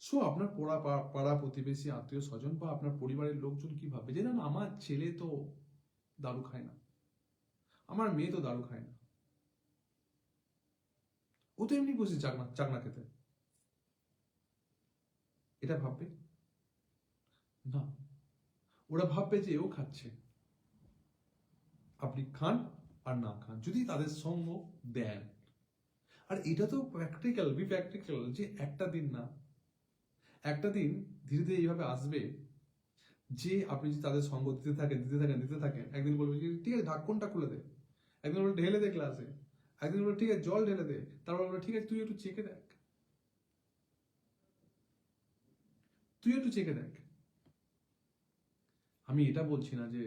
সো আপনার পাড়া প্রতিবেশী, আত্মীয় স্বজন বা আপনার পরিবারের লোকজন কি ভাববে, যে না আমার ছেলে তো দারু খায় না, আমার মেয়ে তো দারু খায় না, ও তো এমনি বসে চাকনা চাকনা খেতে, এটা ভাববে না। ওরা ভাববে যে ও খাচ্ছে। আপনি খান আর না খান, যদি তাদের সঙ্গ দেন। আর এটা তো প্র্যাকটিক্যাল, যে একটা দিন না, একটা দিন ধীরে ধীরে এইভাবে আসবে, যে আপনি যদি তাদের সঙ্গ দিতে থাকেন, একদিন বলবে যে ঠিক আছে ঢাকনটা খুলে দে, একদিন বলবে ঢেলে দে গ্লাসে, একদিন বলবে ঠিক আছে জল ঢেলে দে, তারপর বলবে ঠিক আছে তুই একটু চেখে দেখ, আমি এটা বলছি না যে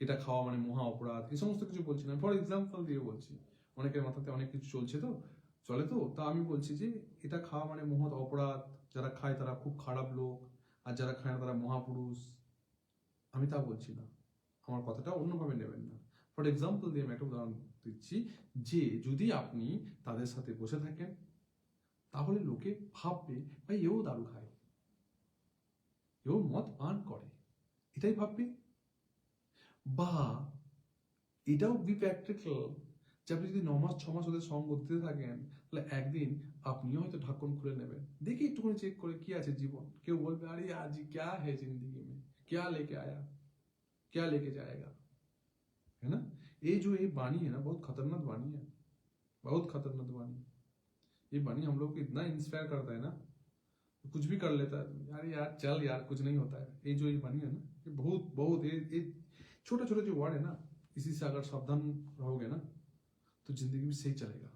এটা খাওয়া মানে মহা অপরাধ, এই সমস্ত কিছু বলছি না, ফর এক্সাম্পল দিয়ে বলছি, অনেকের মাথাতে অনেক কিছু চলে তো তা আমি বলছি যে এটা খাওয়া মানে মহৎ অপরাধ, যারা খায় তারা খুব খারাপ লোক, আর যারা খায় না তারা মহাপুরুষ, আমি তা বলছি না, আমার কথাটা অন্যভাবে নেবেন না। ফর এক্সাম্পল দিয়ে আমি একটা উদাহরণ দিচ্ছি, যে যদি আপনি তাদের সাথে বসে থাকেন তাহলে লোকে ভাববে ভাই এও দারু খায়, এও মদ পান করে, এটাই ভাববে। বা এটাও বি প্র্যাকটিক্যাল, যে আপনি যদি 9 মাস 6 মাস ওদের সঙ্গ দিতে থাকেন তাহলে একদিন আপনিও হয়তো ঢাকন খুলে নেবেন, দেখি একটুখানি চেক করে কি আছে জীবন, কেউ বলবে আরে आज क्या है जिंदगी में, क्या लेके आया, क्या लेके जाएगा, है ना। ये जो ये वाणी है ना बहुत खतरनाक वाणी है, बहुत खतरनाक वाणी। ये वाणी हम लोग को इतना इंस्पायर करता है ना, कुछ भी कर लेता है, यार यार चल यार कुछ नहीं होता है। ये जो ये वाणी है ना, ये बहुत बहुत ये छोटे छोटे जो वर्ड है ना, इसी से अगर सावधान रहोगे ना तो जिंदगी में सही चलेगा,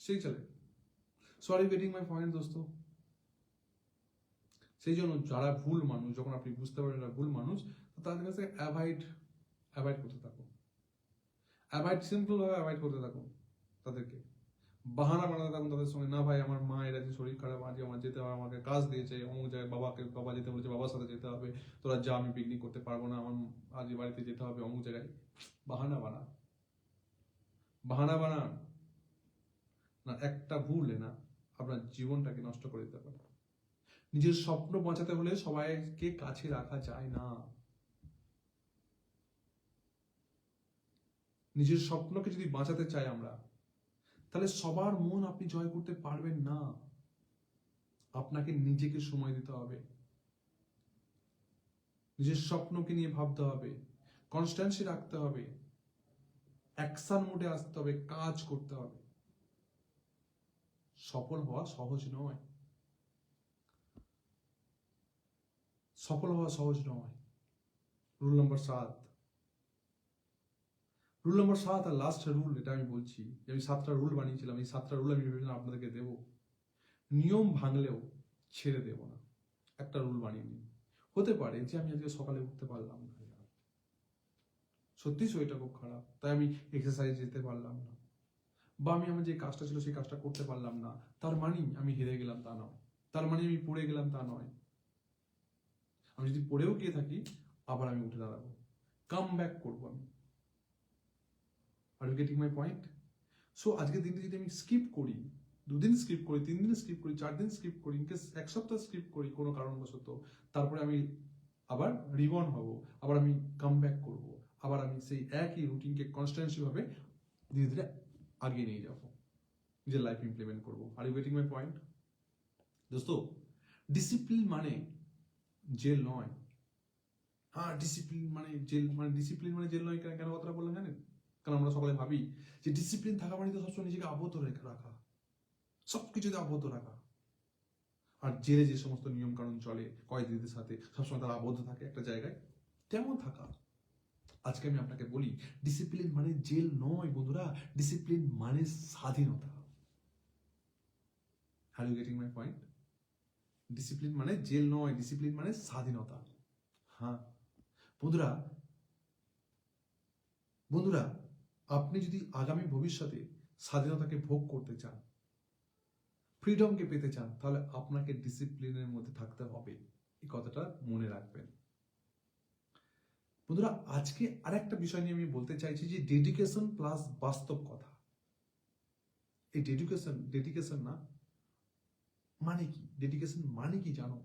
सही चलेगा। সরি গেটিং মাই পয়েন্ট দোস্ত। সেই জন্য যারা ভুল মানুষ, যখন আপনি বুঝতে পারেন এরা ভুল মানুষ, তাদের কাছে অ্যাভয়েড করতে থাকো, সিম্পল ভাবে অ্যাভয়েড করতে থাকো তাদেরকে, বাহানা বানাতে থাকুন তাদের সঙ্গে, না ভাই আমার মা এর আছে শরীর খারাপ, আজ আমার যেতে হবে, আমাকে কাজ দিয়েছে অমুক জায়গায়, বাবা যেতে বলেছে, বাবার সাথে যেতে হবে, তোরা যা আমি পিকনিক করতে পারবো না, আমার আজ বাড়িতে যেতে হবে অমুক জায়গায়, বাহানা বানান না, একটা ভুল না আপনার জীবনটাকে নষ্ট করে দিতে পারে। নিজের স্বপ্ন বাঁচাতে হলে সবাইকে কাছে রাখা যায় না, নিজের স্বপ্নকে যদি বাঁচাতে চাই আমরা, তাহলে সবার মন আপনি জয় করতে পারবেন না, আপনাকে নিজেকে সময় দিতে হবে, নিজের স্বপ্নকে নিয়ে ভাবতে হবে, কনস্ট্যান্সি রাখতে হবে, অ্যাকশন মোডে আসতে হবে, কাজ করতে হবে। সফল হওয়া সহজ নয়, রুল নম্বর 7, আর লাস্ট রুল, এটা আমি বলছি যে আমি 7টা রুল বানিয়েছিলাম, এই 7টা রুল আমি ভেবেছিলাম আপনাদেরকে দেব, নিয়ম ভাঙলেও ছেড়ে দেব না, একটা রুল বানিয়ে নিন। হতে পারে যে আমি আজকে সকালে উঠতে পারলাম না, সত্যি শরীরটা খুব খারাপ, তাই আমি এক্সারসাইজ যেতে পারলাম না, বা আমি আমার যে কাজটা ছিল সেই কাজটা করতে পারলাম না, তার মানে আমি হেরে গেলাম তা নয়, তার মানে আমি পড়ে গেলাম তা নয়। আমি যদি পড়েও গিয়ে থাকি আবার আমি উঠে দাঁড়াবো, কাম ব্যাক করবো আমি। Are you getting my point? So আজকের দিনটা যদি আমি স্কিপ করি, 2 দিন স্কিপ করি, 3 দিন স্কিপ করি, 4 দিন স্কিপ করি, ইনকেস 1 সপ্তাহ স্কিপ করি কোনো কারণবশত, তারপরে আমি আবার রিবর্ন হব, আবার আমি কাম ব্যাক করবো, আবার আমি সেই একই রুটিনকে কনস্ট্যান্সি ভাবে ধীরে ধীরে আগিয়ে নিয়ে যাবো, নিজের লাইফ ইমপ্লিমেন্ট করবো। Are you getting my point দোস্ত? ডিসিপ্লিন মানে জেল নয়। হ্যাঁ ডিসিপ্লিন মানে জেল, নয়, কেন কথাটা বললাম জানেন? কারণ আমরা সকলে ভাবি যে ডিসিপ্লিন থাকা মানে তো সবসময় নিজেকে আবদ্ধ রাখা, সবকিছুতে আবদ্ধ রাখা। আর জেলে যে সমস্ত নিয়ম কানুন চলে কয়েদিদের সাথে, সবসময় তারা আবদ্ধ থাকে একটা জায়গায়, তেমন থাকা। আজকে আমি আপনাকে বলি ডিসিপ্লিন মানে জেল নয় বন্ধুরা, ডিসিপ্লিন মানে স্বাধীনতা। Are you getting my point? Discipline মানে জেল নয়, ডিসিপ্লিন মানে স্বাধীনতা। হ্যাঁ বন্ধুরা, আপনি যদি আগামী ভবিষ্যতে স্বাধীনতাকে ভোগ করতে চান, ফ্রিডমকে পেতে চান, তাহলে আপনাকে ডিসিপ্লিনের মধ্যে থাকতে হবে, এই কথাটা মনে রাখবেন বন্ধুরা। আজকে আরেকটা বিষয় নিয়ে আমি বলতে চাইছি যে ডেডিকেশন প্লাস বাস্তব কথা। এই ডেডিকেশন না মানে কি? ডেডিকেশন মানে কি জানো?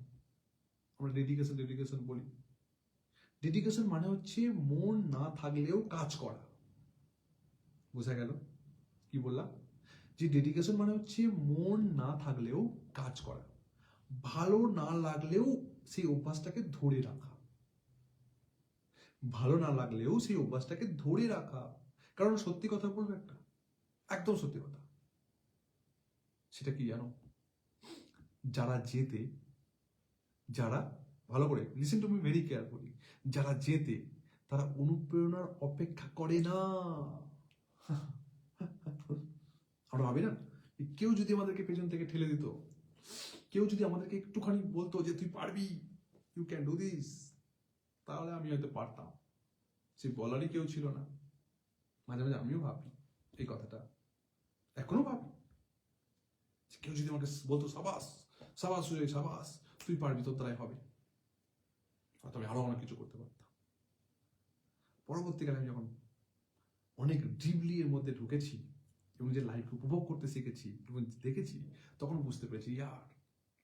আমরা ডেডিকেশন বলি, ডেডিকেশন মানে হচ্ছে মন না থাকলেও কাজ করা। বোঝা গেল কি বললাম? যে ডেডিকেশন মানে হচ্ছে মন না থাকলেও কাজ করা, ভালো না লাগলেও সেই অভ্যাসটাকে ধরে রাখা, কারণ সত্যি কথা বলবো একটা, একদম সত্যি কথা, সেটা কি জানো? যারা ভালো করে listen to me very carefully, যারা জেতে তারা অনুপ্রেরণার অপেক্ষা করে না। আমরা ভাবি না, কেউ যদি আমাদেরকে পেছন থেকে ঠেলে দিত, কেউ যদি আমাদেরকে একটুখানি বলতো যে তুই পারবি, ইউ ক্যান ডু দিস, তাহলে আমি হয়তো পারতাম। সে বলারই কেউ ছিল না। মাঝে মাঝে আমিও ভাবি এই কথাটা, এখনো ভাবি। কেউ যদি আমাকে বলতো সাবাস সাবাস সুজয় সাবাস, তুই পারবি, তোর দ্বারাই হবে, তবে আরো অনেক কিছু করতে পারতাম। পরবর্তীকালে আমি যখন অনেক ডিপলি এর মধ্যে ঢুকেছি এবং যে লাইফ উপভোগ করতে শিখেছি এবং দেখেছি, তখন বুঝতে পেরেছি ইয়ার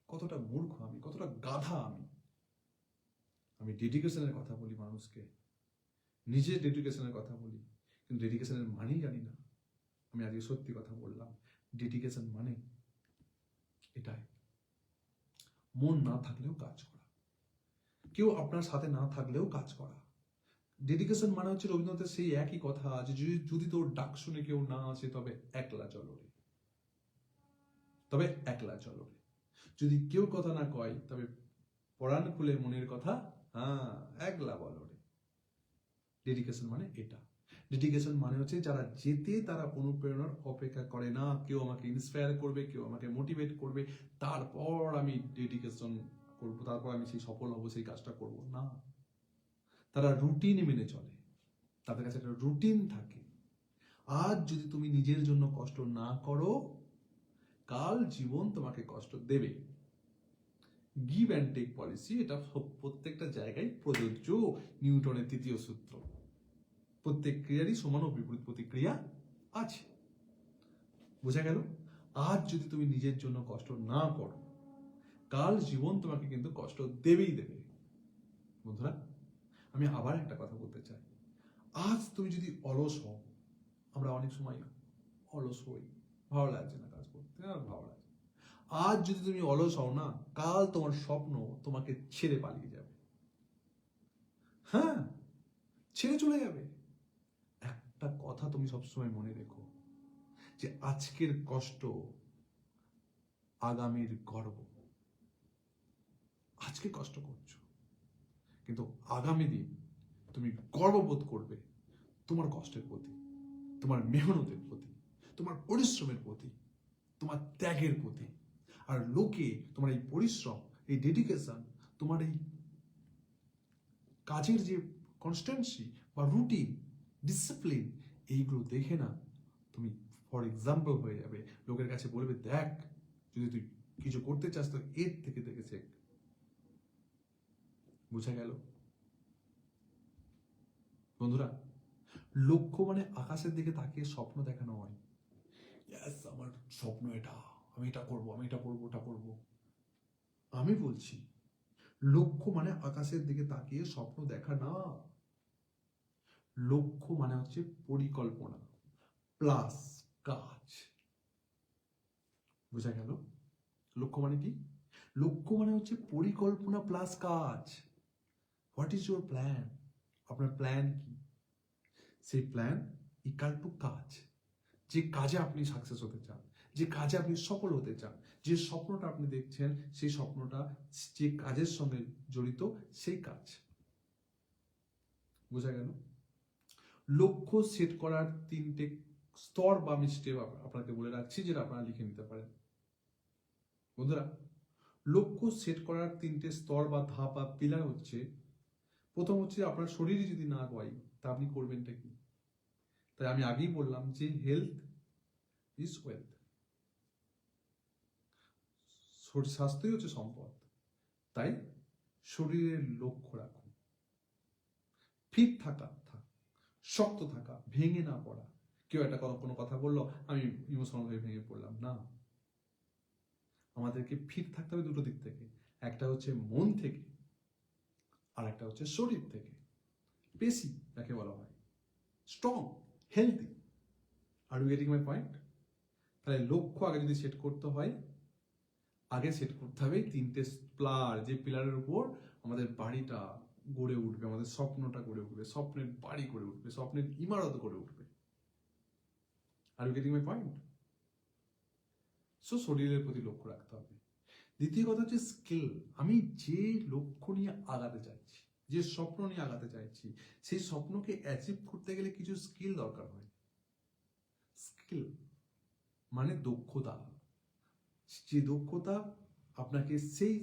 কতটা মূর্খ আমি, কতটা গাধা আমি। আমি ডেডিকেশনের কথা বলি মানুষকে, নিজের ডেডিকেশনের কথা বলি, কিন্তু ডেডিকেশনের মানেই জানি না। আমি আজকে সত্যি কথা বললাম, ডেডিকেশন মানে এটাই, মন না থাকলেও কাজ করা, কেউ আপনার সাথে না থাকলেও কাজ করা। ডেডিকেশন মানে হচ্ছে রবীন্দ্রনাথের সেই একই কথা, যে যদি তোর ডাক শুনে কেউ না আসে তবে একলা চলো রে, তবে একলা চলো রে। যদি কেউ কথা না কয় তবে পরাণ খুলে মনের কথা হ্যাঁ একলা বলো রে। ডেডিকেশন মানে এটা। ডেডিকেশন মানে হচ্ছে যারা যেতে তারা অনুপ্রেরণার অপেক্ষা করে না, কেউ আমাকে ইন্সপায়ার করবে, কেউ আমাকে মোটিভেট করবে, তারপর আমি ডেডিকেশন করবো, তারপর আমি সেই সফল হবো, সেই কাজটা করবো না। তারা রুটিন মেনে চলে, তাদের কাছে একটা রুটিন থাকে। আজ যদি তুমি নিজের জন্য কষ্ট না করো, কাল জীবন তোমাকে কষ্ট দেবে। গিভ অ্যান্ড টেক পলিসি, এটা প্রত্যেকটা জায়গায় প্রযোজ্য। নিউটনের তৃতীয় সূত্র, প্রত্যেক ক্রিয়ারই সমান ও বিপরীত প্রতিক্রিয়া আছে। বোঝা গেল? আজ যদি তুমি নিজের জন্য কষ্ট না করো, কাল জীবন তোমাকে কিন্তু কষ্ট দেবেই দেবে। বন্ধুরা, আমি আবার একটা কথা বলতে চাই, আজ তুমি যদি অলস হও, আমরা অনেক সময় অলস হই, ভালো লাগছে না কাজ করতে, ভালো লাগছে। আজ যদি তুমি অলস হও না, কাল তোমার স্বপ্ন তোমাকে ছেড়ে পালিয়ে যাবে। হ্যাঁ, ছেড়ে চলে যাবে। একটা কথা তুমি সবসময় মনে রেখো, যে আজকের কষ্ট আগামীর গর্ব। আজকে কষ্ট করছো, কিন্তু আগামী দিন তুমি গর্ববোধ করবে তোমার কষ্টের প্রতি, তোমার মেহনতের প্রতি, তোমার পরিশ্রমের প্রতি, তোমার ত্যাগের প্রতি। আর লোকে তোমার এই পরিশ্রম, এই ডেডিকেশন, তোমার এই কাজের যে কনস্ট্যান্সি বা রুটিন, ডিসিপ্লিন, এইগুলো দেখে না তুমি ফর এক্সাম্পল হয়ে যাবে। লোকের কাছে বলবে, দেখ, যদি তুই কিছু করতে চাস তো এর থেকে দেখে শেখ। বুঝা গেল? বন্ধুরা, লক্ষ্য মানে আকাশের দিকে তাকিয়ে স্বপ্ন দেখানো হয়। ইয়েস, আমার স্বপ্ন এটা, আমি এটা করবো, আমি এটা করবো, ওটা করবো। আমি বলছি, লক্ষ্য মানে আকাশের দিকে তাকিয়ে স্বপ্ন দেখা না। লক্ষ্য মানে হচ্ছে পরিকল্পনা প্লাস কাজ। বোঝা গেল? লক্ষ্য মানে কি? লক্ষ্য মানে হচ্ছে পরিকল্পনা প্লাস কাজ। What is your plan? আপনার প্ল্যান কি? সেই প্ল্যান ইকাল টু কাজ। যে কাজে আপনি সাকসেস হতে চান, যে কাজে আপনি সফল হতে চান, যে স্বপ্নটা আপনি দেখছেন, সেই স্বপ্নটা যে কাজের সঙ্গে জড়িত, সেই কাজ। বোঝা গেল? লক্ষ্য সেট করার 3টে স্তর বা আমি স্টেপ আপনাকে বলে রাখছি, যেটা আপনারা লিখে নিতে পারেন। বন্ধুরা, লক্ষ্য সেট করার 3টে স্তর বা ধাপ বা পিলার হচ্ছে, প্রথম হচ্ছে আপনার শরীরই যদি না হয় তা আপনি করবেনটা কি? তাই আমি আগেই বললাম যে হেলথ ইজ ওয়েলথ, স্বাস্থ্যই হচ্ছে সম্পদ। তাই শরীরের লক্ষ্য রাখুন, ফিট থাকা, শক্ত থাকা, ভেঙে না পড়া। কেউ একটা কোনো কথা বললো, আমি ইমোশনাল হয়ে ভেঙে পড়লাম না। আমাদেরকে ফিট থাকতে হবে দুটো দিক থেকে, একটা হচ্ছে মন থেকে, আর একটা হচ্ছে শরীর থেকে। পেশি যাকে বলা হয়, strong, healthy. Are you getting my point? তাহলে লক্ষ্য আগে যদি সেট করতে হয়, আগে সেট করতে হবে 3টে পিলার, যে পিলারের উপর আমাদের বাড়িটা গড়ে উঠবে, আমাদের স্বপ্নটা গড়ে উঠবে, স্বপ্নের বাড়ি গড়ে উঠবে, স্বপ্নের ইমারত গড়ে উঠবে। Are you getting my point? So শরীরের প্রতি লক্ষ্য রাখতে হবে। দ্বিতীয় কথা হচ্ছে স্কিল। আমি যে লক্ষ্য নিয়ে আগাতে চাইছি, যে স্বপ্ন নিয়ে আগাতে চাইছি, সেই স্বপ্নকে অ্যাচিভ করতে গেলে কিছু স্কিল দরকার হয়। স্কিল মানে দক্ষতা, যে দক্ষতা আপনাকে সেই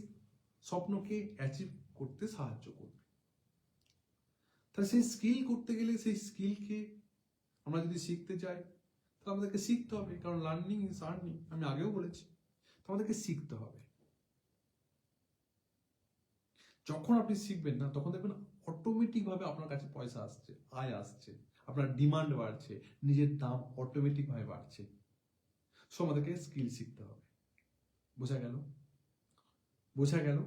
স্বপ্নকে অ্যাচিভ করতে সাহায্য করবে। তাহলে সেই স্কিল করতে গেলে সেই স্কিলকে আমরা যদি শিখতে চাই তাহলে আমাদেরকে শিখতে হবে, কারণ লার্নিং ইজ আর্নিং, আমি আগেও বলেছি। তো আমাদেরকে শিখতে হবে। যখন আপনি শিখবেন না, তখন দেখবেন অটোমেটিক ভাবে আপনার কাছে পয়সা আসছে, আয় আসছে, আপনার ডিমান্ড বাড়ছে, নিজের দাম অটোমেটিক ভাবে বাড়ছে। সো আমাদেরকে স্কিল শিখতে হবে। বোঝা গেল? বোঝা গেল?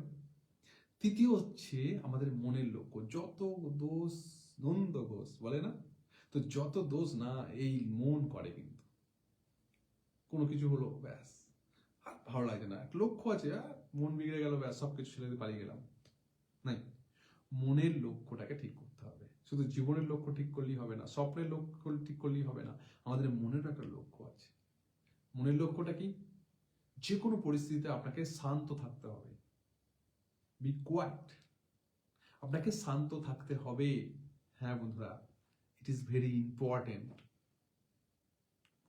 তৃতীয় হচ্ছে আমাদের মনের লক্ষ্য। যত দোষ নন্দ ঘোষ বলে না, তো যত দোষ না এই মন করে, কিন্তু কোনো কিছু হলো ব্যাস আর ভালো লাগে না, লক্ষ্য আছে মন বিগড়ে গেল, ব্যাস সবকিছু ছেড়ে দিয়ে পালিয়ে গেলাম। নাই, মনের লক্ষ্যটাকে ঠিক করতে হবে। শুধু জীবনের লক্ষ্য ঠিক করলেই হবে না, স্বপ্নের লক্ষ্য ঠিক করলেই হবে না, আমাদের মনের একটা লক্ষ্য আছে। মনের লক্ষ্যটা কি? যে কোনো পরিস্থিতিতে আপনাকে শান্ত থাকতে হবে। Be quiet. আপনাকে শান্ত থাকতে হবে। হ্যাঁ বন্ধুরা, ইট ইজ ভেরি ইম্পর্টেন্ট।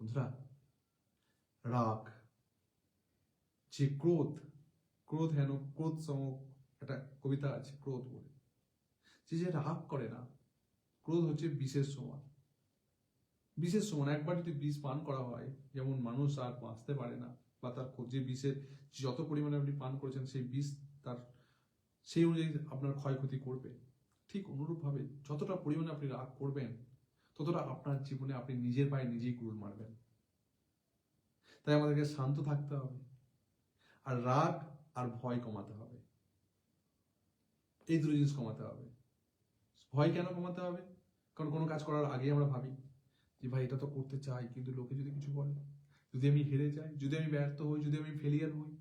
বন্ধুরা, রাগ, যে ক্রোধ, ক্রোধ হেন ক্রোধ সম, একটা কবিতা আছে ক্রোধ বলে, যে রাগ করে না, ক্রোধ হচ্ছে বিষের সমান। বিষের সমান। একবার যদি বিষ পান করা হয়, যেমন মানুষ আর বাঁচতে পারে না, বা তার যে বিষের যত পরিমাণে আপনি পান করেছেন সেই বিষ তার সেই অনুযায়ী আপনার ক্ষয়ক্ষতি করবে। ঠিক অনুরূপভাবে যতটা পরিমাণে আপনি রাগ করবেন, ততটা আপনার জীবনে আপনি নিজের পায়ে নিজেই কুড়ুল মারবেন। তাই আমাদেরকে শান্ত থাকতে হবে, আর রাগ আর ভয় কমাতে হবে। এই দুটো জিনিস কমাতে হবে। ভয় কেন কমাতে হবে? কারণ কোনো কাজ করার আগে আমরা ভাবি যে ভাই এটা তো করতে চাই, কিন্তু লোকে যদি কিছু বলে, যদি আমি হেরে যাই, যদি আমি ব্যর্থ হই, যদি আমি ফেলিয়ার হই,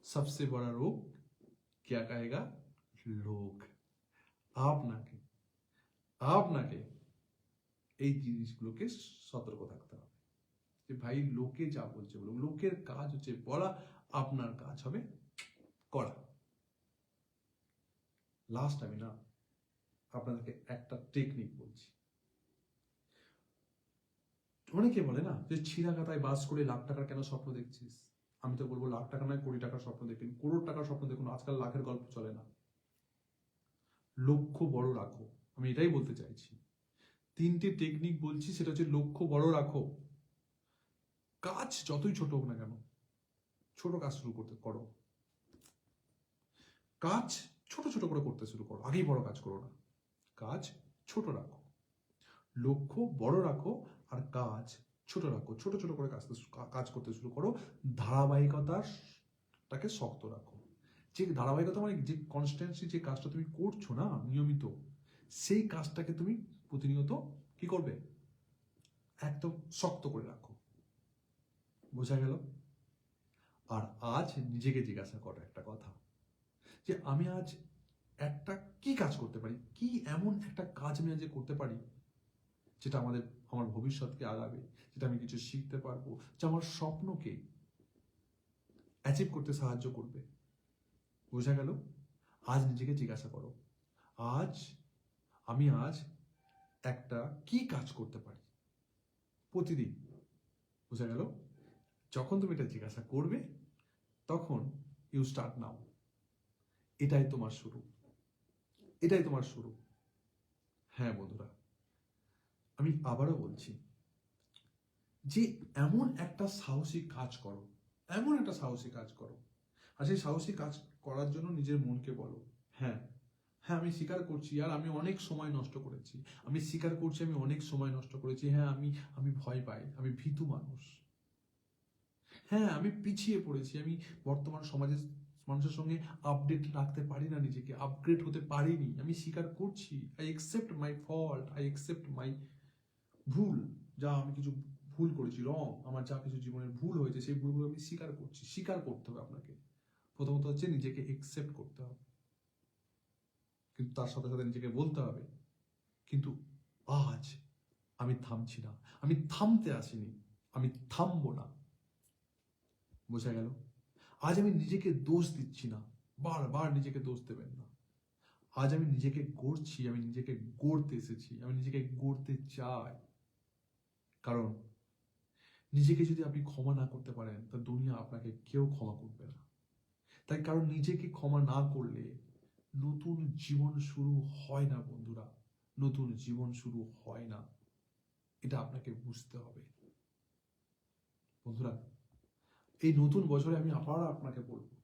সবচেয়ে বড় রোগ क्या कहेगा লোক। আপনাকে আপনাকে এই জিনিসগুলোকে সতর্ক থাকতে হবে যে ভাই লোকে যা বলছে বলো, লোকের কাজ হচ্ছে বলা, আপনার কাজ হবে করা। লাস্ট আমি না আপনাদেরকে একটা টেকনিক বলছি। অনেকে বলে না যে ছিঁড়া কাতায় বাস করে লাখ টাকার কেন স্বপ্ন দেখছিস? আমি তো বলবো লাখ টাকা নয়, কোটি টাকার স্বপ্ন দেখুন, করোড় টাকার স্বপ্ন দেখুন। আজকাল লাখের গল্প চলে না। লক্ষ্য বড় রাখো, আমি এটাই বলতে চাইছি। তিনটে টেকনিক বলছি, সেটা হচ্ছে লক্ষ্য বড় রাখো। কাজ যতই ছোট হোক না কেন, ছোট কাজ শুরু করতে করো। কাজ ছোট ছোট করে করতে শুরু করো, আগেই বড় কাজ করো না। কাজ ছোট রাখো, লক্ষ্য বড় রাখো, আর কাজ ছোট রাখো। ছোট ছোট করে কাজ করতে শুরু করো। ধারাবাহিকতাটাকে শক্ত রাখো। যে ধারাবাহিকতা মানে যে কনস্ট্যান্সি, যে কাজটা তুমি করছো না নিয়মিত, সেই কাজটাকে তুমি প্রতিনিয়ত কি করবে? একদম শক্ত করে রাখো। বোঝা গেল? আর আজ নিজেকে জিজ্ঞাসা করো একটা কথা, যে আমি আজ একটা কি কাজ করতে পারি, কি এমন একটা কাজ আমি আজ করতে পারি যেটা আমার ভবিষ্যৎকে আগাবে, যেটা আমি কিছু শিখতে পারবো, যে আমার স্বপ্নকে অ্যাচিভ করতে সাহায্য করবে। বোঝা গেল? আজ নিজেকে জিজ্ঞাসা করো, আমি আজ একটা কি কাজ করতে পারি প্রতিদিন। বোঝা গেল? যখন তুমি এটা জিজ্ঞাসা করবে, তখন ইউ স্টার্ট নাও। এটাই তোমার শুরু, এটাই তোমার শুরু। হ্যাঁ বন্ধুরা, আমি আবারও বলছি যে এমন একটা সাহসী কাজ করো, এমন একটা সাহসী কাজ করো। আর সেই সাহসী কাজ করার জন্য নিজের মনকে বলো, হ্যাঁ হ্যাঁ আমি স্বীকার করছি, আর আমি অনেক সময় নষ্ট করেছি। আমি স্বীকার করছি আমি অনেক সময় নষ্ট করেছি। হ্যাঁ আমি ভয় পাই, আমি ভীতু মানুষ। হ্যাঁ আমি পিছিয়ে পড়েছি, আমি বর্তমান সমাজের মানুষের সঙ্গে আপডেট রাখতে পারি না, নিজেকে আপগ্রেড হতে পারিনি। আমি স্বীকার করছি, I accept my fault, I accept my ভুল। যা আমি কিছু ভুল করেছি, আমার যা কিছু জীবনের ভুল হয়েছে, সেই ভুলগুলো আমি স্বীকার করছি। স্বীকার করতে হবে আপনাকে। প্রথমত হচ্ছে নিজেকে একসেপ্ট করতে হবে, কিন্তু তার সাথে সাথে নিজেকে বলতে হবে, কিন্তু আজ আমি থামছি না, আমি থামতে আসিনি, আমি থামবো না। বোঝা গেল? আজ আমি নিজেকে দোষ দিচ্ছি না, বারবার নিজেকে দোষ দেবেন না। আজ আমি নিজেকে গড়ছি, আমি নিজেকে গড়তে এসেছি, আমি নিজেকে গড়তে চাই। কারণ নিজেকে যদি আপনি ক্ষমা না করতে পারেন, তা দুনিয়া আপনাকে কেউ ক্ষমা করবে না। তাই কারণ নিজেকে ক্ষমা না করলে নতুন জীবন শুরু হয় না বন্ধুরা, নতুন জীবন শুরু হয় না। এটা আপনাকে বুঝতে হবে বন্ধুরা। এই নতুন বছরে আমি আবার আপনাকে বলবো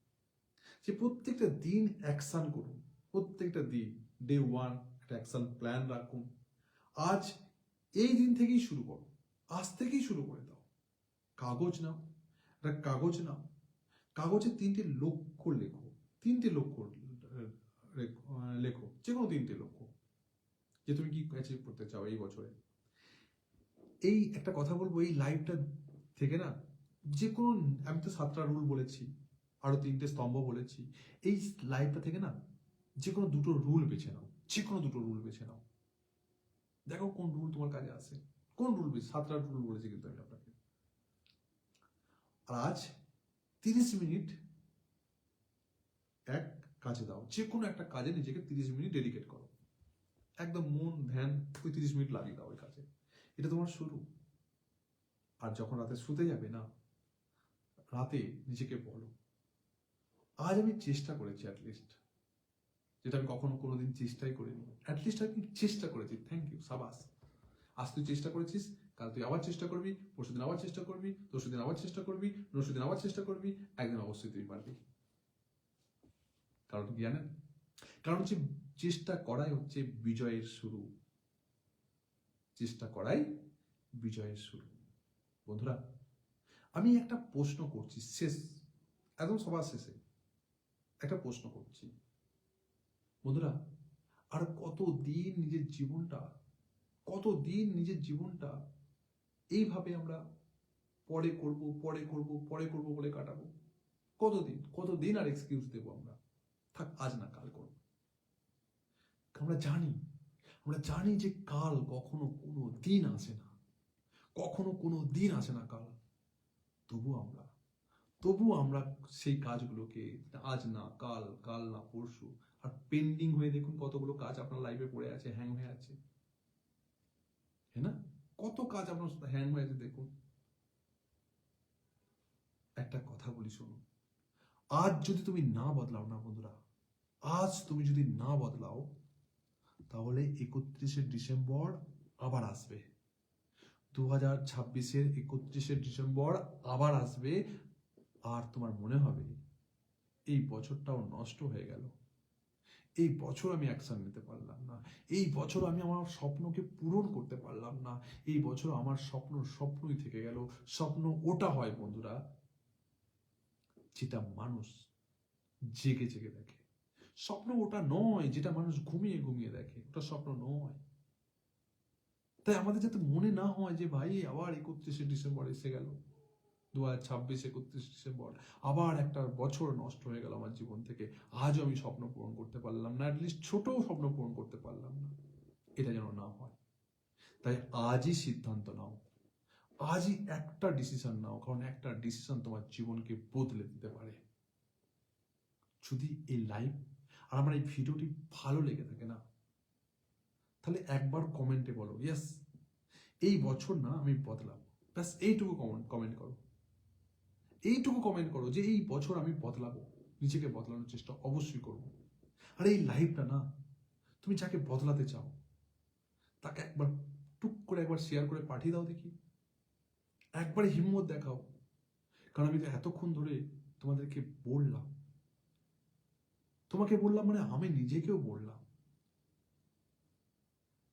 যে প্রত্যেকটা দিন অ্যাকশন করুন। প্রত্যেকটা দিন ডে 1 একটা অ্যাকশন প্ল্যান রাখুন। আজ এই দিন থেকেই শুরু করো, আজ থেকেই শুরু করে দাও। কাগজ নাও, একটা কাগজ নাও, কাগজে 3টে লক্ষ্য লেখো। 3টে লক্ষ্য লেখো, যে কোনো 3টে লক্ষ্য, যে তুমি কি অ্যাচিভ করতে চাও এই বছরে। এই একটা কথা বলবো, এই লাইফটা থেকে না যে কোনো, আমি তো 7টা রুল বলেছি, আরো 3টে স্তম্ভ বলেছি। এই লাইফটা থেকে না যে কোনো 2টো রুল বেছে নাও, যে কোনো 2টো রুল বেছে নাও। দেখো কোন রুল তোমার কাজে আসে, কোন রুল বেশি। 7টা রুল বলেছি কিন্তু আমি আপনাকে। আর আজ 30 মিনিট এক কাজে দাও, যে কোনো একটা কাজে নিজেকে 30 মিনিট ডেডিকেট করো। একদম মন ধ্যান ওই 30 মিনিট লাগিয়ে দাও ওই কাজে। এটা তোমার শুরু। আর যখন রাতে শুতে যাবে না, রাতে নিজেকে বলো, আজ আমি চেষ্টা করেছি অ্যাটলিস্ট, যেটা আমি কখনো কোনোদিন চেষ্টাই করিনি। অ্যাটলিস্ট আমি চেষ্টা করেছি, থ্যাংক ইউ, সাবাস। আজ তুই চেষ্টা করেছিস, কাল তুই আবার চেষ্টা করবি, পরশুদিন আবার চেষ্টা করবি, তরশুদিন আবার চেষ্টা করবি, নরশুদিন আবার চেষ্টা করবি, একদিন অবশ্যই তুই পারবি। কারণ কি জানেন? কারণ হচ্ছে চেষ্টা করাই হচ্ছে বিজয়ের শুরু। চেষ্টা করাই বিজয়ের শুরু। বন্ধুরা, আমি একটা প্রশ্ন করছি, শেষ, একদম সবার শেষে একটা প্রশ্ন করছি। বন্ধুরা, আর কতদিন নিজের জীবনটা এইভাবে আমরা পরে করব বলে কাটাবো? কতদিন আর এক্সকিউজ দেবো আমরা? থাক, আজ না কাল করবো। আমরা জানি যে কাল কখনো কোনো দিন আসে না, কাল। তবু আমরা সেই কাজগুলোকে আজ না কাল, কাল না পরশু, আর পেন্ডিং হয়ে দেখুন কতগুলো কাজ আপনার লাইফে পড়ে আছে, হ্যাং হয়ে আছে, হ্যাঁ না? কত কাজ আপনার হ্যাং হয়ে আছে দেখুন। একটা কথা বলি শুনুন, আজ যদি তুমি না বদলাও না বন্ধুরা, আজ তুমি যদি না বদলাও, তাহলে 31শে ডিসেম্বর আবার আসবে, 2026-এর 31শে ডিসেম্বর আবার আসবে, আর তোমার মনে হবে এই বছরটাও নষ্ট হয়ে গেল। এই বছর আমি অ্যাকশন নিতে পারলাম না, এই বছর আমি আমার স্বপ্নকে পূরণ করতে পারলাম না, এই বছর আমার স্বপ্নই থেকে গেল। স্বপ্ন ওটা হয় বন্ধুরা, যেটা মানুষ জেগে জেগে দেখে। স্বপ্ন ওটা নয় যেটা মানুষ ঘুমিয়ে ঘুমিয়ে দেখে, ওটা স্বপ্ন নয়। তাই আমাদের যাতে মনে না হয় যে ভাই আবার 31শে ডিসেম্বর এসে গেল, 2026 31 ডিসেম্বর, আবার একটা বছর নষ্ট হয়ে গেল আমার জীবন থেকে, আজও আমি স্বপ্ন পূরণ করতে পারলাম না, অ্যাটলিস্ট ছোট স্বপ্ন পূরণ করতে পারলাম না। এটা যেন না হয়। তাই আজই সিদ্ধান্ত নাও, আজই একটা ডিসিশন নাও, কারণ একটা ডিসিশন তোমার জীবনকে বদলে দিতে পারে। যদি এই লাইভ আর আমার এই ভিডিওটি ভালো লেগে থাকে না, তাহলে একবার কমেন্টে বলো ইয়েস, এই বছর না আমি বদলাবো। ব্যাস এইটুকু কমেন্ট করো, এইটুকু কমেন্ট করো যে এই বছর আমি বদলাবো, নিজেকে বদলানোর চেষ্টা অবশ্যই করবো। আর এই লাইভটা না, তুমি যাকে বদলাতে চাও তাকে একবার টুক করে একবার শেয়ার করে পাঠিয়ে দাও দেখি, একবার হিম্মত দেখাও। কারণ আমি তো এতক্ষণ ধরে তোমাদেরকে বললাম, তোমাকে বললাম মানে আমি নিজেকেও বললাম,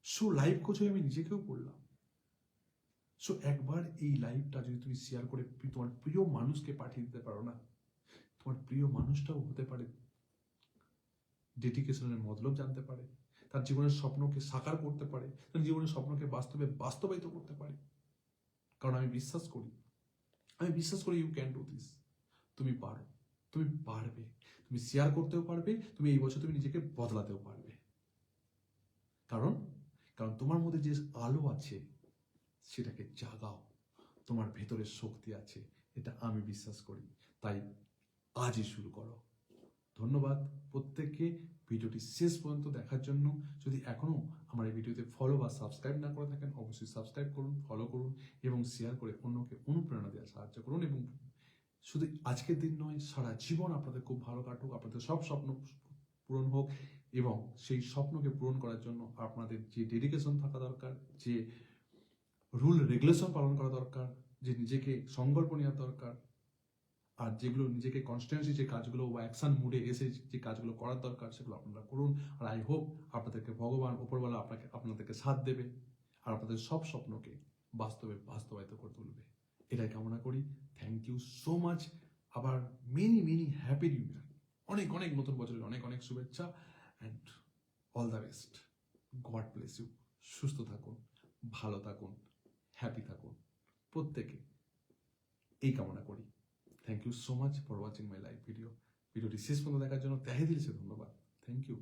সো লাইভ কোচ হয়ে আমি নিজেকেও বললাম। সো একবার এই লাইভটা যদি তুমি শেয়ার করে তোমার প্রিয় মানুষকে পাঠিয়ে দিতে পারো না, তোমার প্রিয় মানুষটাও হতে পারে ডেডিকেশনের মতলব জানতে পারে, তার জীবনের স্বপ্নকে সাকার করতে পারে, তার জীবনের স্বপ্নকে বাস্তবায়িত করতে পারে। কারণ আমি বিশ্বাস করি ইউ ক্যান ডু দিস। তুমি পারো, তুমি পারবে, তুমি শেয়ার করতেও পারবে, তুমি এই বছর তুমি নিজেকে বদলাতেও পারবে। কারণ তোমার মধ্যে যে আলো আছে সেটাকে জাগাও, তোমার ভেতরে শক্তি আছে, এটা আমি বিশ্বাস করি। তাই আজই শুরু করো। ধন্যবাদ প্রত্যেককে ভিডিওটি শেষ পর্যন্ত দেখার জন্য। যদি এখনও আমার এই ভিডিওতে ফলো বা সাবস্ক্রাইব না করে থাকেন, অবশ্যই সাবস্ক্রাইব করুন, ফলো করুন এবং শেয়ার করে অন্যকে অনুপ্রেরণা দেওয়ার সাহায্য করুন। এবং শুধু আজকের দিন নয়, সারা জীবন আপনাদের খুব ভালো কাটুক, আপনাদের সব স্বপ্ন পূরণ হোক এবং সেই স্বপ্নকে পূরণ করার জন্য আপনাদের যে ডেডিকেশন থাকা দরকার, যে রুল রেগুলেশন পালন করা দরকার, যে নিজেকে সংকল্প নেওয়া দরকার, আর যেগুলো নিজেকে কনস্ট্যান্সি যে কাজগুলো বা অ্যাকশন মুডে এসে যে কাজগুলো করার দরকার সেগুলো আপনারা করুন। আর আই হোপ আপনাদেরকে ভগবান উপরওয়ালা আপনাদেরকে সাথ দেবে আর আপনাদের সব স্বপ্নকে বাস্তবায়িত করে তুলবে, এটাই কামনা করি। Thank you so much. আবার মেনি হ্যাপি নিউ ইয়ার, অনেক অনেক নতুন বছরের অনেক অনেক শুভেচ্ছা and all the best. God bless you. সুস্থ থাকুন, ভালো থাকুন, হ্যাপি থাকুন প্রত্যেকে, এই কামনা করি। Thank you so much for watching my live video. ভিডিওটি শেষ পর্যন্ত দেখার জন্য তহে দিল সে ধন্যবাদ। Thank you.